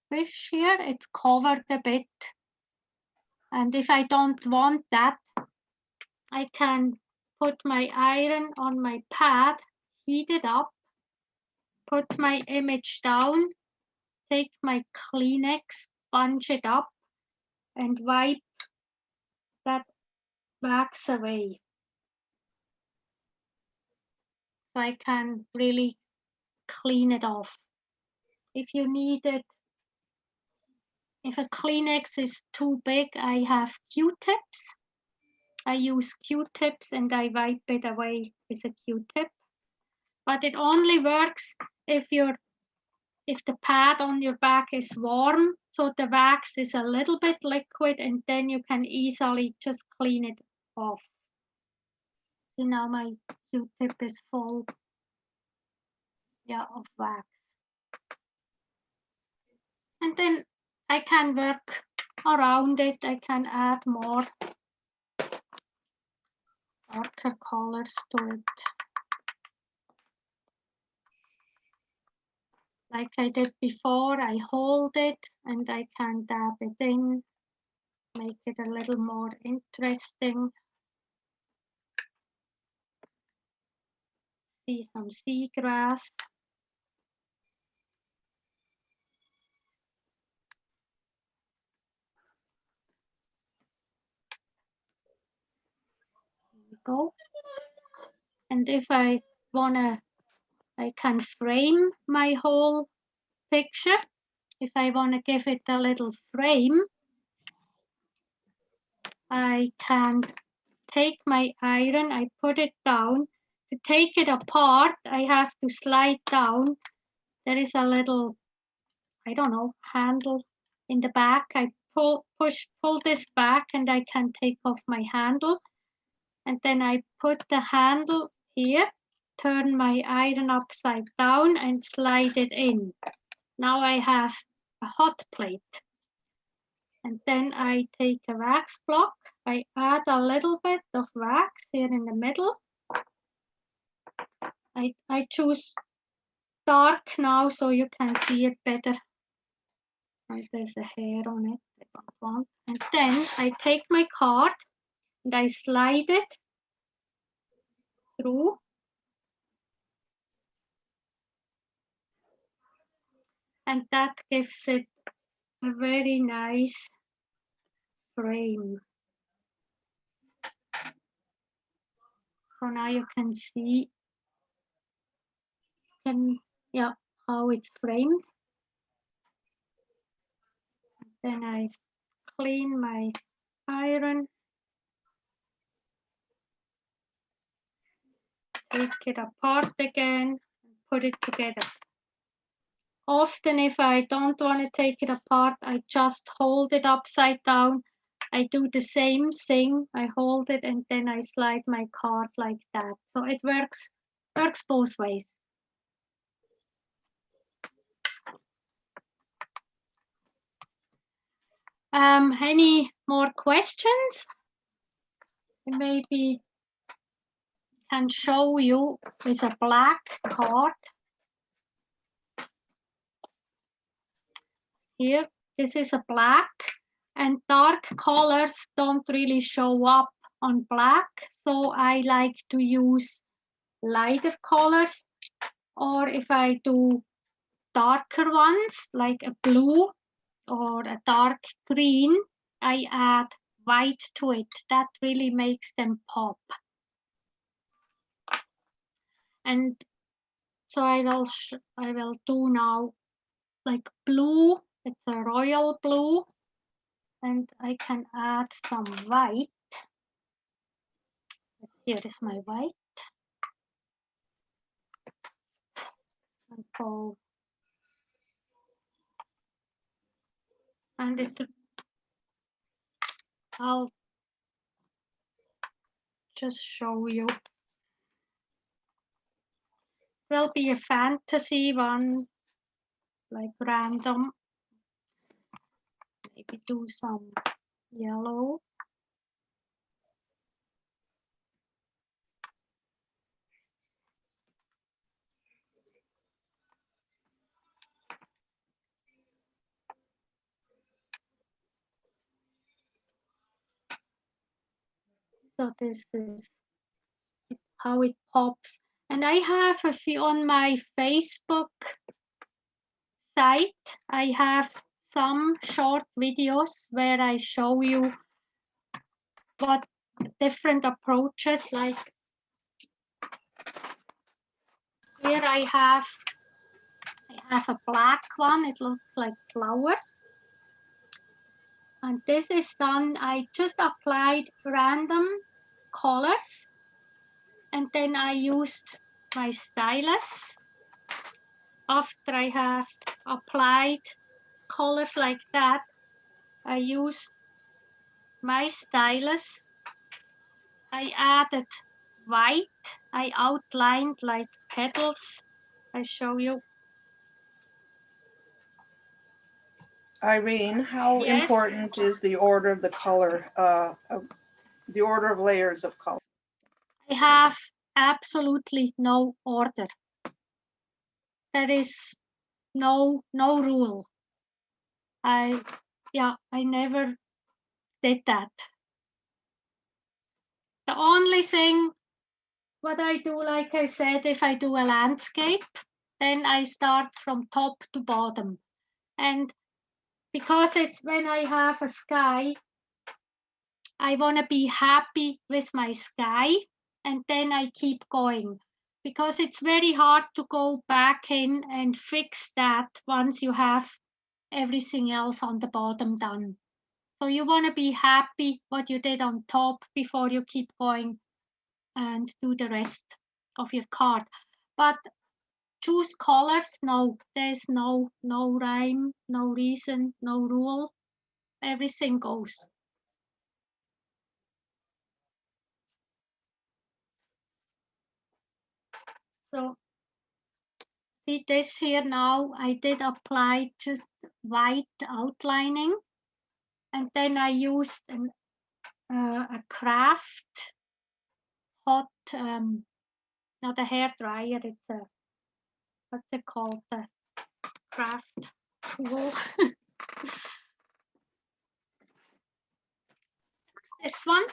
fish here, it's covered a bit. And if I don't want that, I can put my iron on my pad, heat it up, put my image down, take my Kleenex, sponge it up, and wipe that wax away. So I can really clean it off. If you need it, if a Kleenex is too big, I have Q-tips. I use Q-tips and I wipe it away with a Q-tip. But it only works if the pad on your back is warm, so the wax is a little bit liquid, and then you can easily just clean it off. See, now my Q-tip is full, of wax. And then I can work around it. I can add more darker colors to it. Like I did before, I hold it and I can dab it in, make it a little more interesting. See some seagrass. Go. And if I wanna, I can frame my whole picture. If I wanna give it a little frame, I can take my iron, I put it down. To take it apart, I have to slide down. There is a little, I don't know, handle in the back. I pull this back and I can take off my handle. And then I put the handle here, turn my iron upside down and slide it in. Now I have a hot plate. And then I take a wax block. I add a little bit of wax here in the middle. I choose dark now so you can see it better. And there's a hair on it, I don't want. And then I take my card and I slide it through. And that gives it a very nice frame. So now you can see how it's framed. Then I clean my iron, take it apart again, and put it together. Often if I don't want to take it apart, I just hold it upside down. I do the same thing. I hold it and then I slide my card like that. So it works both ways. Any more questions? Maybe can show you with a black card. Here, this is a black, and dark colors don't really show up on black, so I like to use lighter colors, or if I do darker ones, like a blue or a dark green, I add white to it. That really makes them pop. And So I will do now like blue. It's a royal blue, and I can add some white. Here is my white. And go. And I'll just show you. Will be a fantasy one, like random. Maybe do some yellow. So this is how it pops. And I have a few on my Facebook site. I have some short videos where I show you what different approaches, like here I have a black one. It looks like flowers. And this is done, I just applied random colors, and then I used my stylus. After I have applied colors like that, I used my stylus. I added white. I outlined like petals. I show you. Irene, how Yes. important is the order of the color, the order of layers of color? I have absolutely no order. There is no rule. I never did that. The only thing what I do, like I said, if I do a landscape, then I start from top to bottom. And because it's when I have a sky, I want to be happy with my sky, and then I keep going. Because it's very hard to go back in and fix that once you have everything else on the bottom done. So you want to be happy what you did on top before you keep going and do the rest of your card. But choose colors, no, there's no rhyme, no reason, no rule. Everything goes. So see this here now, I did apply just white outlining, and then I used a craft hot, not a hair dryer, it's a, what's it called, the craft tool. This one.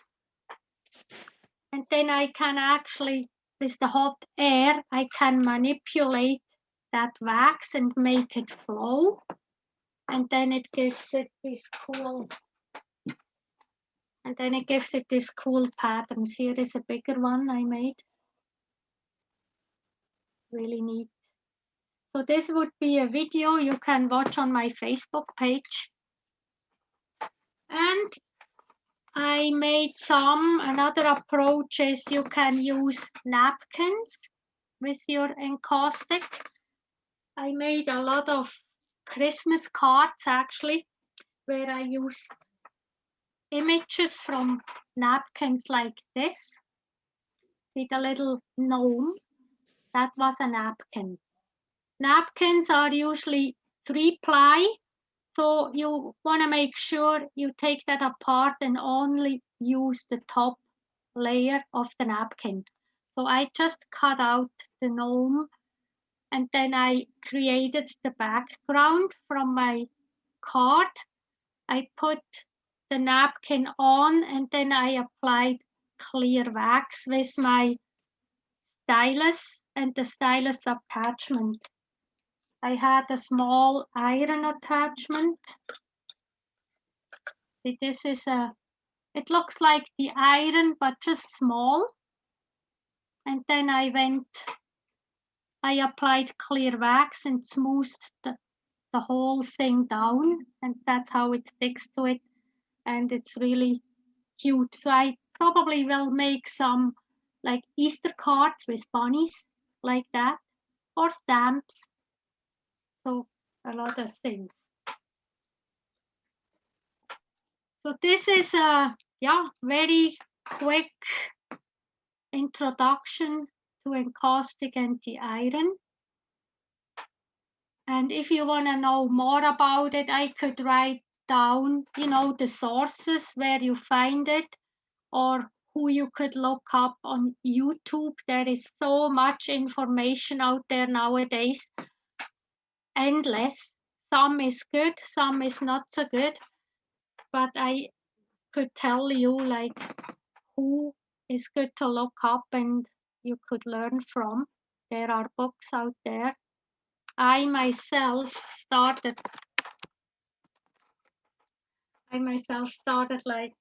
And then I can actually, with the hot air, I can manipulate that wax and make it flow. And then it gives it this cool, patterns. Here is a bigger one I made. Really neat. So this would be a video you can watch on my Facebook page. And I made another approach is you can use napkins with your encaustic. I made a lot of Christmas cards actually, where I used images from napkins like this. See the little gnome? That was a napkin. Napkins are usually 3-ply, so you want to make sure you take that apart and only use the top layer of the napkin. So I just cut out the gnome, and then I created the background from my card. I put the napkin on, and then I applied clear wax with my stylus and the stylus attachment. I had a small iron attachment. See, this is it looks like the iron, but just small. And then I went I applied clear wax and smoothed the whole thing down, and that's how it sticks to it, and it's really cute. So I probably will make some like Easter cards with bunnies like that, or stamps. So a lot of things. So this is a very quick introduction to encaustic anti-iron. And if you want to know more about it, I could write down, the sources where you find it, or who you could look up on YouTube. There is so much information out there nowadays, endless. Some is good, some is not so good, but I could tell you like who is good to look up and you could learn from. There are books out there. I myself started like,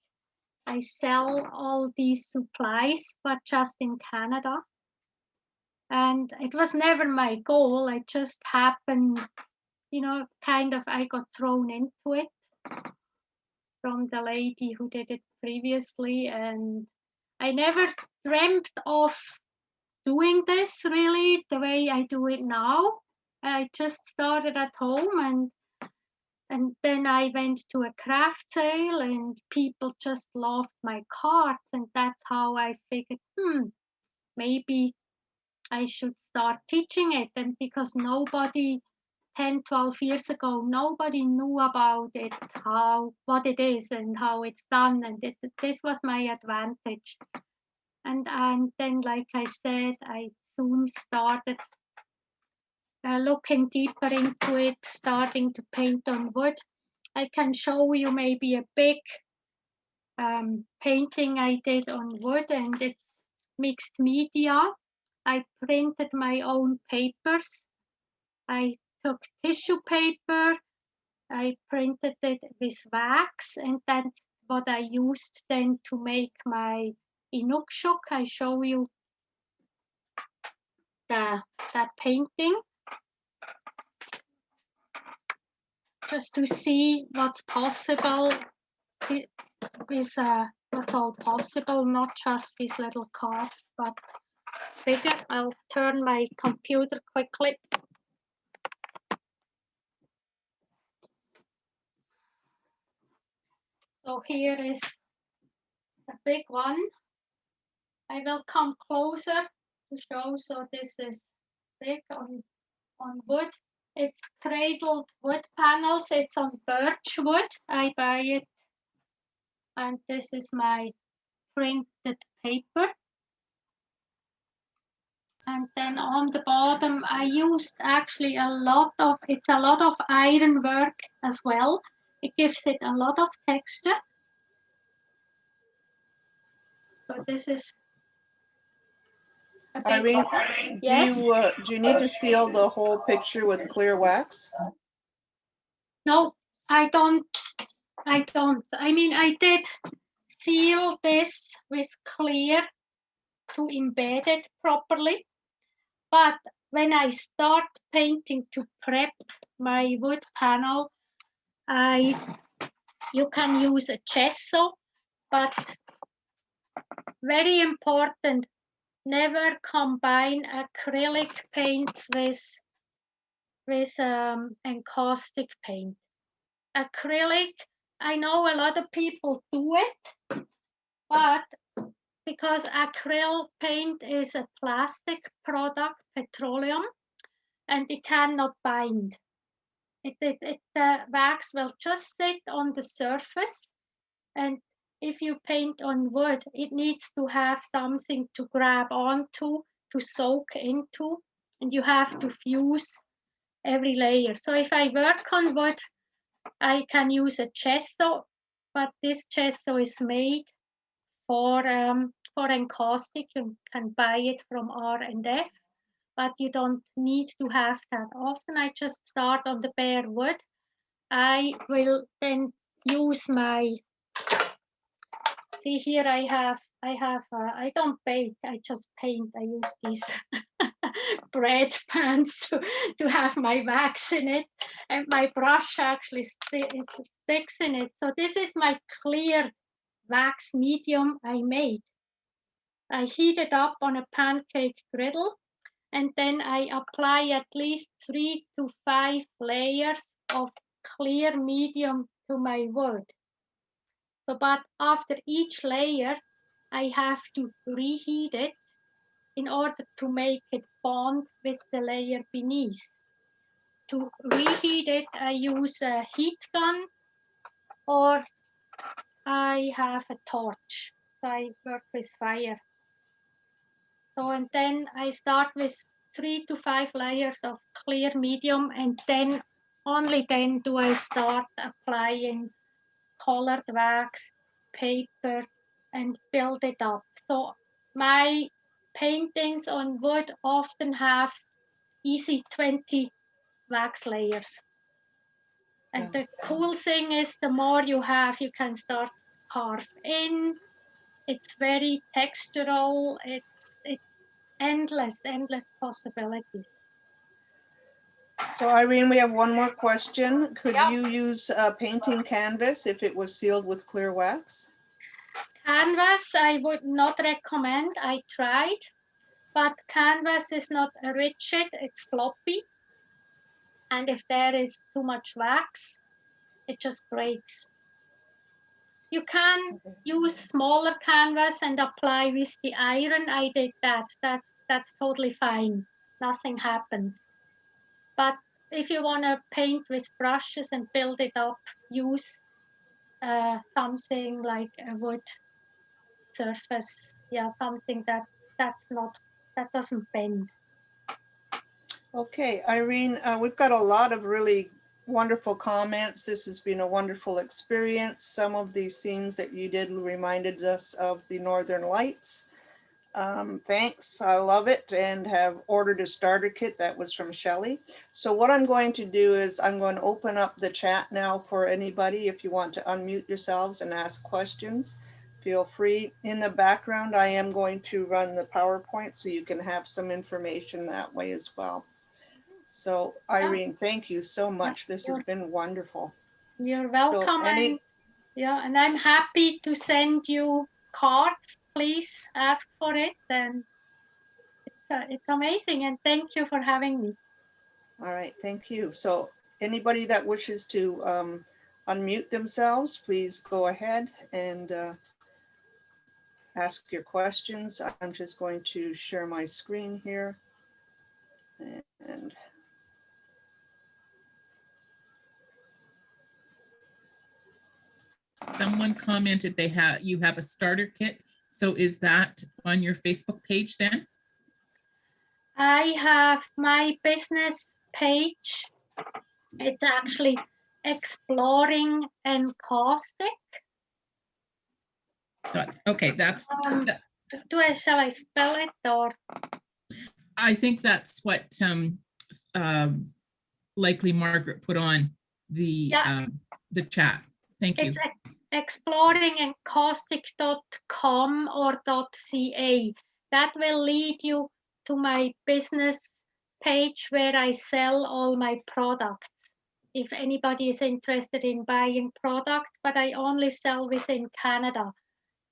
I sell all these supplies, but just in Canada. And it was never my goal. It just happened, I got thrown into it from the lady who did it previously. And I never dreamt of doing this really the way I do it now. I just started at home, and then I went to a craft sale and people just loved my cards, and that's how I figured, maybe I should start teaching it. And because nobody 10, 12 years ago, nobody knew about it, what it is and how it's done, and this was my advantage. And then, like I said, I soon started looking deeper into it, starting to paint on wood. I can show you maybe a big painting I did on wood, and it's mixed media. I printed my own papers. I took tissue paper, I printed it with wax, and that's what I used then to make my inukshuk. I show you that painting just to see what's possible with what's all possible, not just these little cards, but bigger. I'll turn my computer quickly. So here is a big one. I will come closer to show. So this is big on wood. It's cradled wood panels. It's on birch wood. I buy it. And this is my printed paper. And then on the bottom, I used actually it's a lot of iron work as well. It gives it a lot of texture. So this is a big Irene, one. Yes? do you need to seal the whole picture with clear wax? No, I don't. I mean, I did seal this with clear to embed it properly. But when I start painting to prep my wood panel, you can use a gesso, but very important, never combine acrylic paints with encaustic paint. Acrylic, I know a lot of people do it, but because acrylic paint is a plastic product, petroleum, and it cannot bind. The wax will just sit on the surface, and if you paint on wood, it needs to have something to grab onto, to soak into, and you have to fuse every layer. So if I work on wood, I can use a gesso, but this gesso is made for encaustic. You can buy it from R&F, but you don't need to have that often. I just start on the bare wood. I will then use my, see here I don't bake, I just paint. I use these bread pans to have my wax in it, and my brush actually sticks in it. So this is my clear wax medium I made. I heat it up on a pancake griddle, and then I apply at least 3 to 5 layers of clear medium to my wood. So, but after each layer, I have to reheat it in order to make it bond with the layer beneath. To reheat it, I use a heat gun, or I have a torch. So I work with fire. So, and then I start with 3 to 5 layers of clear medium, and then only then do I start applying colored wax, paper, and build it up. So my paintings on wood often have easy 20 wax layers. And the cool thing is, the more you have, you can start carve in. It's very textural. It's endless possibilities. So Irene, we have one more question. Could Yeah. you use painting canvas if it was sealed with clear wax? Canvas, I would not recommend. I tried, but canvas is not rigid, it's floppy. And if there is too much wax, it just breaks. You can use smaller canvas and apply with the iron. I did that. That's totally fine. Nothing happens. But if you want to paint with brushes and build it up, use something like a wood surface. Yeah, something that doesn't bend. Okay, Irene, we've got a lot of really wonderful comments. This has been a wonderful experience. Some of these scenes that you did reminded us of the Northern Lights. Thanks, I love it, and have ordered a starter kit. That was from Shelley. So what I'm going to do is I'm going to open up the chat now for anybody. If you want to unmute yourselves and ask questions, feel free. In the background, I am going to run the PowerPoint so you can have some information that way as well. So Irene, thank you so much. This has been wonderful. You're welcome. So and I'm happy to send you cards. Please ask for it, and it's amazing. And thank you for having me. All right, thank you. So anybody that wishes to unmute themselves, please go ahead and ask your questions. I'm just going to share my screen here. And someone commented you have a starter kit. So is that on your Facebook page then? I have my business page. It's actually Exploring Encaustic. Okay, that's. Shall I spell it, or? I think that's what likely Margaret put on the chat. Thank you. It's exploringencaustic.com or .ca. That will lead you to my business page where I sell all my products. If anybody is interested in buying products, but I only sell within Canada.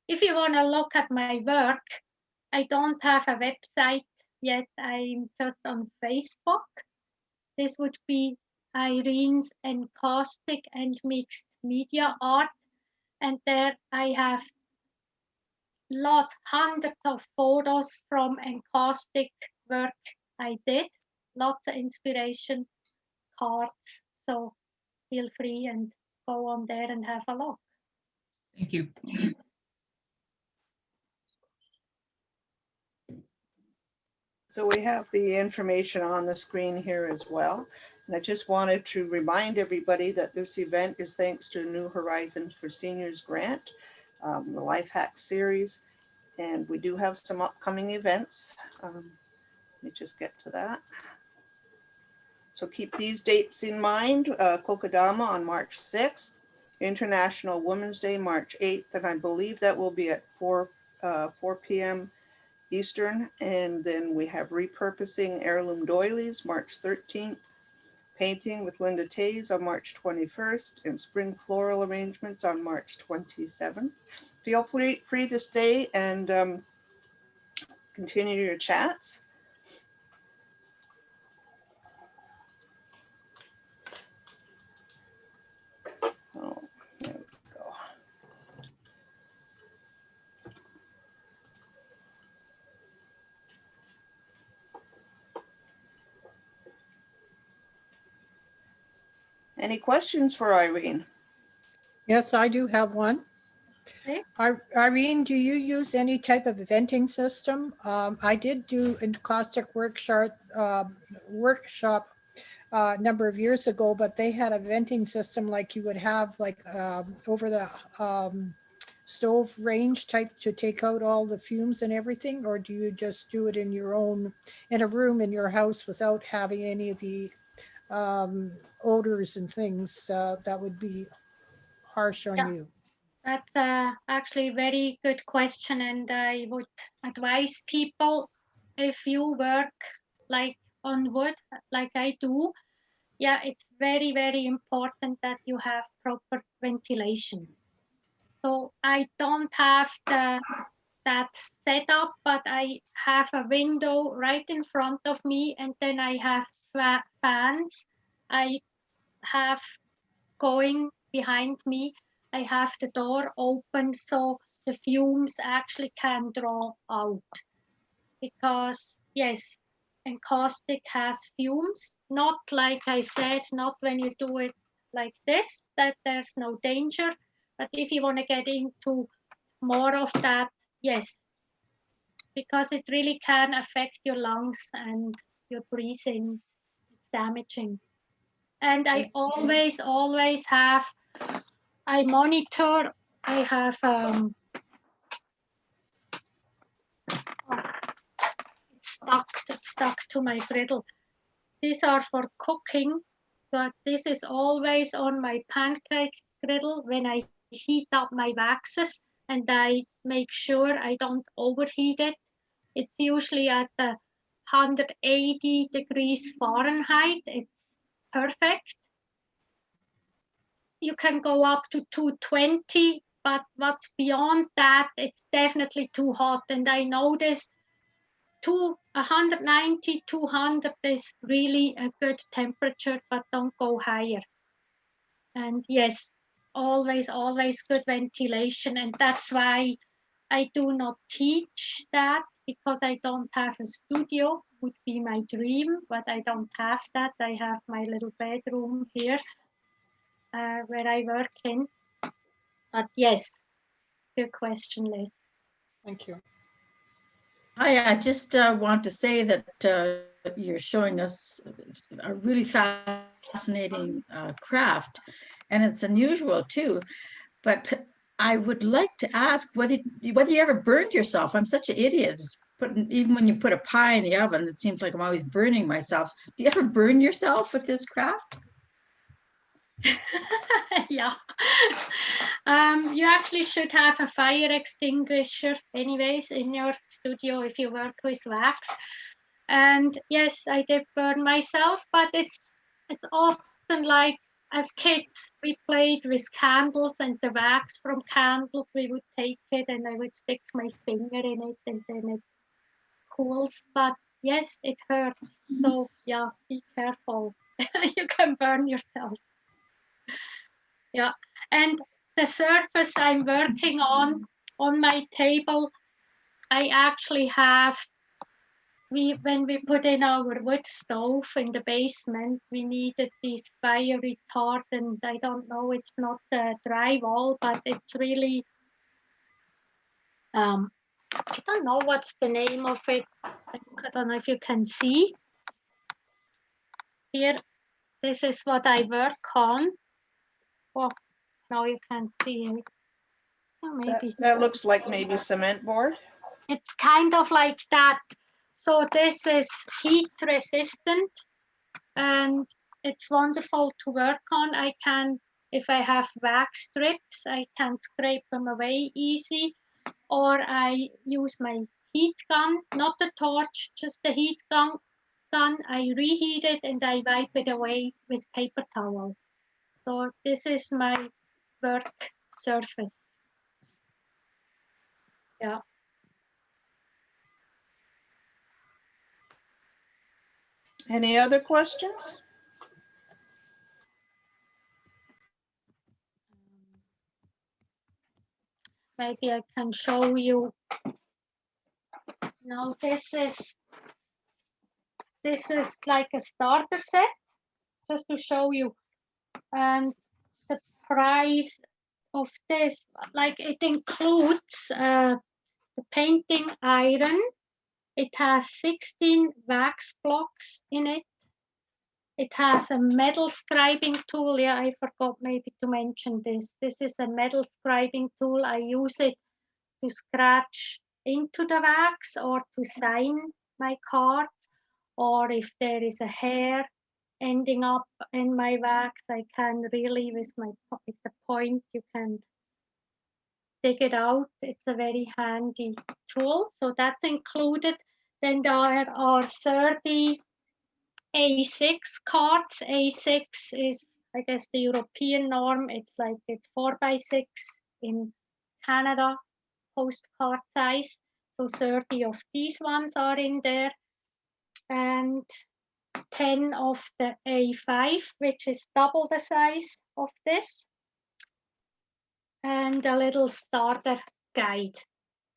If you want to look at my work, I don't have a website yet. I'm just on Facebook. This would be Irene's Encaustic and Mixed Media Art. And there I have hundreds of photos from encaustic work I did. Lots of inspiration cards. So feel free and go on there and have a look. Thank you. so we have the information on the screen here as well. And I just wanted to remind everybody that this event is thanks to New Horizons for Seniors grant, the Life Hack series. And we do have some upcoming events. Let me just get to that. So keep these dates in mind. Kokodama on March 6th, International Women's Day, March 8th, and I believe that will be at 4 p.m. Eastern. And then we have repurposing heirloom doilies, March 13th. Painting with Linda Tays on March 21st, and spring floral arrangements on March 27th. Feel free to stay and continue your chats. Oh, there we go. Any questions for Irene? Yes, I do have one. Okay. Irene, do you use any type of venting system? I did do Encaustic workshop a number of years ago, but they had a venting system like you would have like over the stove range type to take out all the fumes and everything, or do you just do it in your own, in a room in your house without having any of the odors and things that would be harsh on Yeah. you? That's actually a very good question, and I would advise people, if you work like on wood, like I do, yeah, it's very, very important that you have proper ventilation. So I don't have that setup, but I have a window right in front of me, and then I have fans I have going behind me. I have the door open so the fumes actually can draw out. Because yes, encaustic has fumes, not like I said, not when you do it like this, that there's no danger. But if you want to get into more of that, yes, because it really can affect your lungs and your breathing. It's damaging. And I always have, I monitor, I have, it's stuck to my griddle. These are for cooking, but this is always on my pancake griddle when I heat up my waxes, and I make sure I don't overheat it. It's usually at the 180 degrees Fahrenheit. It's perfect. You can go up to 220, but what's beyond that, it's definitely too hot. And I noticed 190, 200 is really a good temperature, but don't go higher. And yes, always good ventilation. And that's why I do not teach that, because I don't have a studio. Would be my dream, but I don't have that. I have my little bedroom here where I work in. But yes, good question, Liz. Thank you. Hi, I just want to say that you're showing us a really fascinating craft, and it's unusual too. But I would like to ask whether you ever burned yourself. I'm such an idiot. Even when you put a pie in the oven, it seems like I'm always burning myself. Do you ever burn yourself with this craft? Yeah. You actually should have a fire extinguisher anyways in your studio if you work with wax. And yes, I did burn myself, but it's often like, as kids we played with candles, and the wax from candles, we would take it and I would stick my finger in it, and then it cools. But yes, it hurts. So yeah, be careful. You can burn yourself. Yeah, and the surface I'm working on my table, I actually have, when we put in our wood stove in the basement, we needed this fire retardant. I don't know, it's not drywall, but it's really, I don't know what's the name of it. I don't know if you can see. Here, this is what I work on. Oh, now you can't see it. Oh, maybe. That looks like maybe cement board. It's kind of like that. So this is heat resistant, and it's wonderful to work on. I can, if I have wax strips, I can scrape them away easy, or I use my heat gun, not the torch, just the heat gun. I reheat it and I wipe it away with paper towel. So this is my work surface. Yeah. Any other questions? Maybe I can show you. Now this is like a starter set, just to show you. And the price of this, like it includes the painting iron. It has 16 wax blocks in it. It has a metal scribing tool. Yeah, I forgot maybe to mention this. This is a metal scribing tool. I use it to scratch into the wax or to sign my cards. Or if there is a hair ending up in my wax, I can really, with the point, you can dig it out. It's a very handy tool. So that's included. Then there are 30 A6 cards. A6 is, I guess, the European norm. It's 4x6 in Canada, postcard size. So 30 of these ones are in there. And 10 of the A5, which is double the size of this. And a little starter guide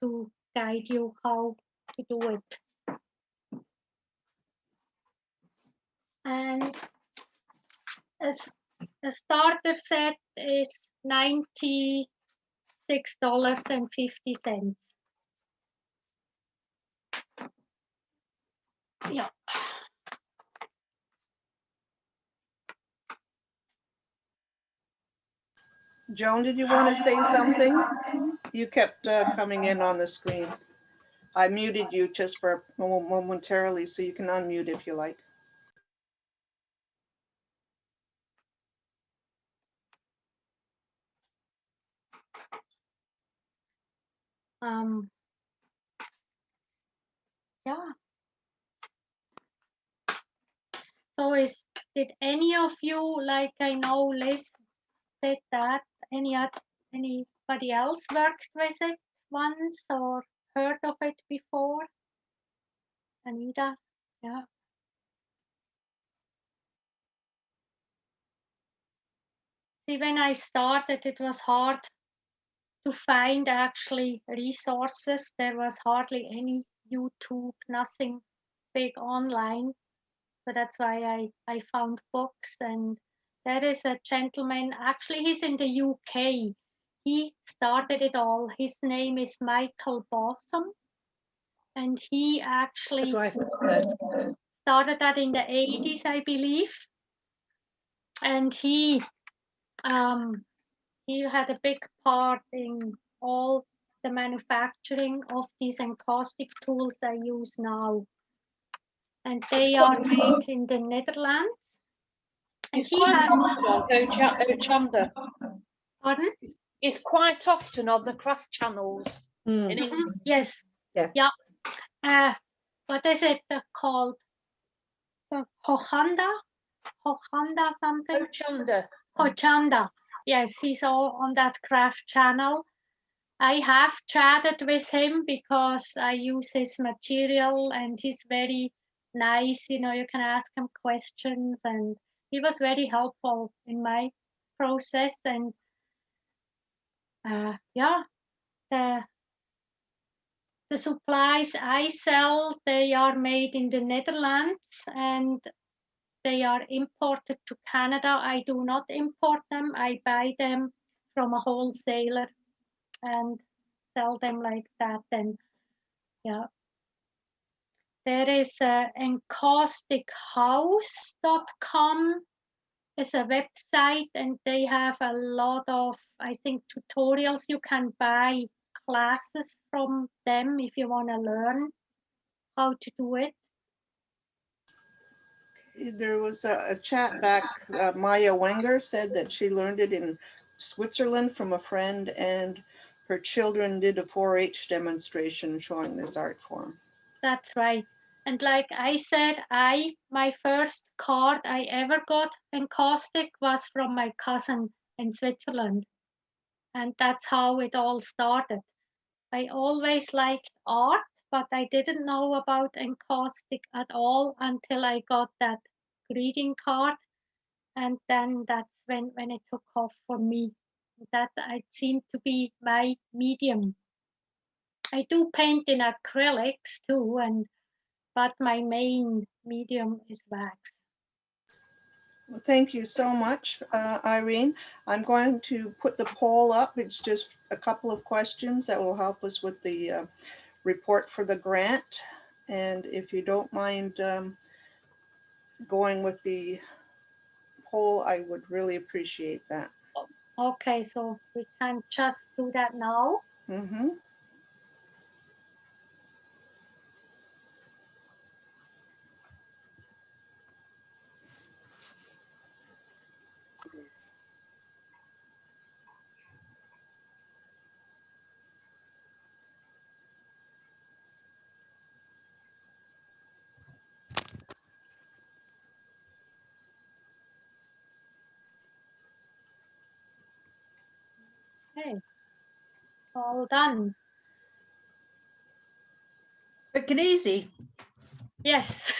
to guide you how to do it. And a starter set is $96.50. Yeah. Joan, did you want to say something? You kept coming in on the screen. I muted you just for momentarily, so you can unmute if you like. Yeah. So did any of you, like I know Liz did that, anybody else worked with it once or heard of it before? Anita? Yeah. See, when I started, it was hard to find actually resources. There was hardly any YouTube, nothing big online. So that's why I found books. And there is a gentleman, actually he's in the UK. He started it all. His name is Michael Bossom. And he actually started that in the 80s, I believe. And he had a big part in all the manufacturing of these encaustic tools I use now. And they are made in the Netherlands. And It's quite often on Chanda. Pardon? It's quite often on the craft channels. In England. Yes. Yeah. What is it called? Hochanda something? Hochanda. Yes, he's all on that craft channel. I have chatted with him because I use his material and he's very nice. You know, you can ask him questions and he was very helpful in my process. And yeah, the supplies I sell, they are made in the Netherlands and they are imported to Canada. I do not import them. I buy them from a wholesaler and sell them like that. And yeah, there is encaustichouse.com. It's a website and they have a lot of, I think, tutorials. You can buy classes from them if you want to learn how to do it. There was a chat back. Maya Wenger said that she learned it in Switzerland from a friend, and her children did a 4-H demonstration showing this art form. That's right. And like I said, my first card I ever got encaustic was from my cousin in Switzerland. And that's how it all started. I always liked art, but I didn't know about encaustic at all until I got that greeting card. And then that's when it took off for me. That it seemed to be my medium. I do paint in acrylics too, but my main medium is wax. Well, thank you so much, Irene. I'm going to put the poll up. It's just a couple of questions that will help us with the report for the grant. And if you don't mind going with the poll, I would really appreciate that. Okay, so we can just do that now. Mm-hmm. Okay, all done. Quick and easy. Yes.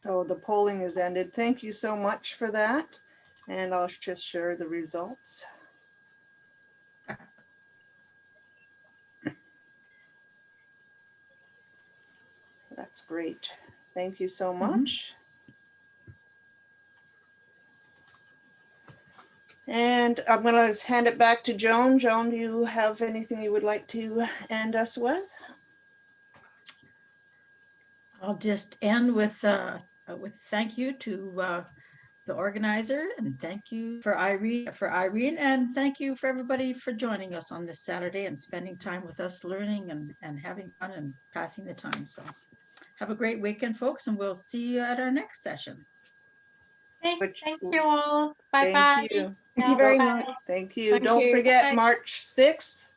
So the polling is ended. Thank you so much for that. And I'll just share the results. That's great. Thank you so much. And I'm going to hand it back to Joan. Joan, do you have anything you would like to end us with? I'll just end with thank you to the organizer, and thank you for Irene, and thank you for everybody for joining us on this Saturday and spending time with us, learning and having fun and passing the time. So have a great weekend, folks, and we'll see you at our next session. Okay, thank you all. Bye-bye. Thank you. Thank you very Bye. much. Thank you. Thank Don't you. forget Bye. March 6th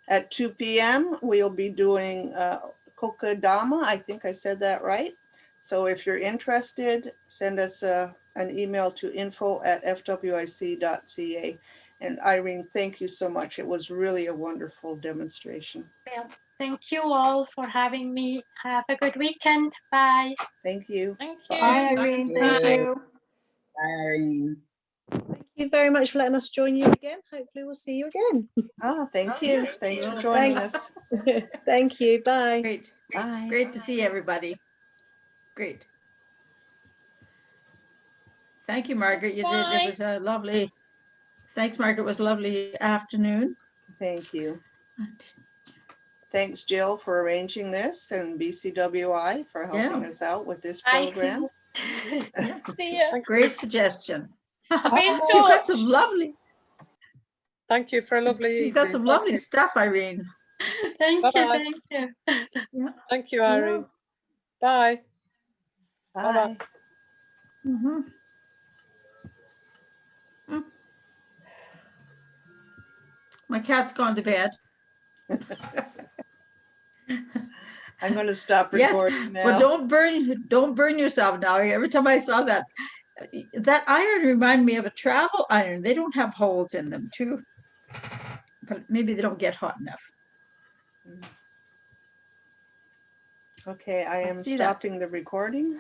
at 2 p.m. We'll be doing Kokedama. I think I said that right. So if you're interested, send us an email to info@fwic.ca. And Irene, thank you so much. It was really a wonderful demonstration. Well, thank you all for having me. Have a good weekend. Bye. Thank you. Thank you. Bye, Irene. Thank you. Irene. Thank you very much for letting us join you again. Hopefully we'll see you again. Oh, thank you. Thanks for joining us. Thank you. Bye. Great. Bye. Great to see everybody. Great. Thank you, Margaret. You did. Bye. It was a lovely. Thanks, Margaret. It was a lovely afternoon. Thank you. Thanks, Jill, for arranging this, and BCWI for helping us out with this I see. program. See ya. Great suggestion. Be in You got touch. some lovely. Thank you for a lovely You got evening. some Thank lovely you. stuff, Irene. Thank you. Bye-bye. Thank you. Thank you, Irene. Bye. Bye. Mhm. My cat's gone to bed. I'm going to stop Yes, recording now. but don't burn yourself now. Every time I saw that iron reminded me of a travel iron. They don't have holes in them too, but maybe they don't get hot enough. Okay, I am see that. stopping the recording.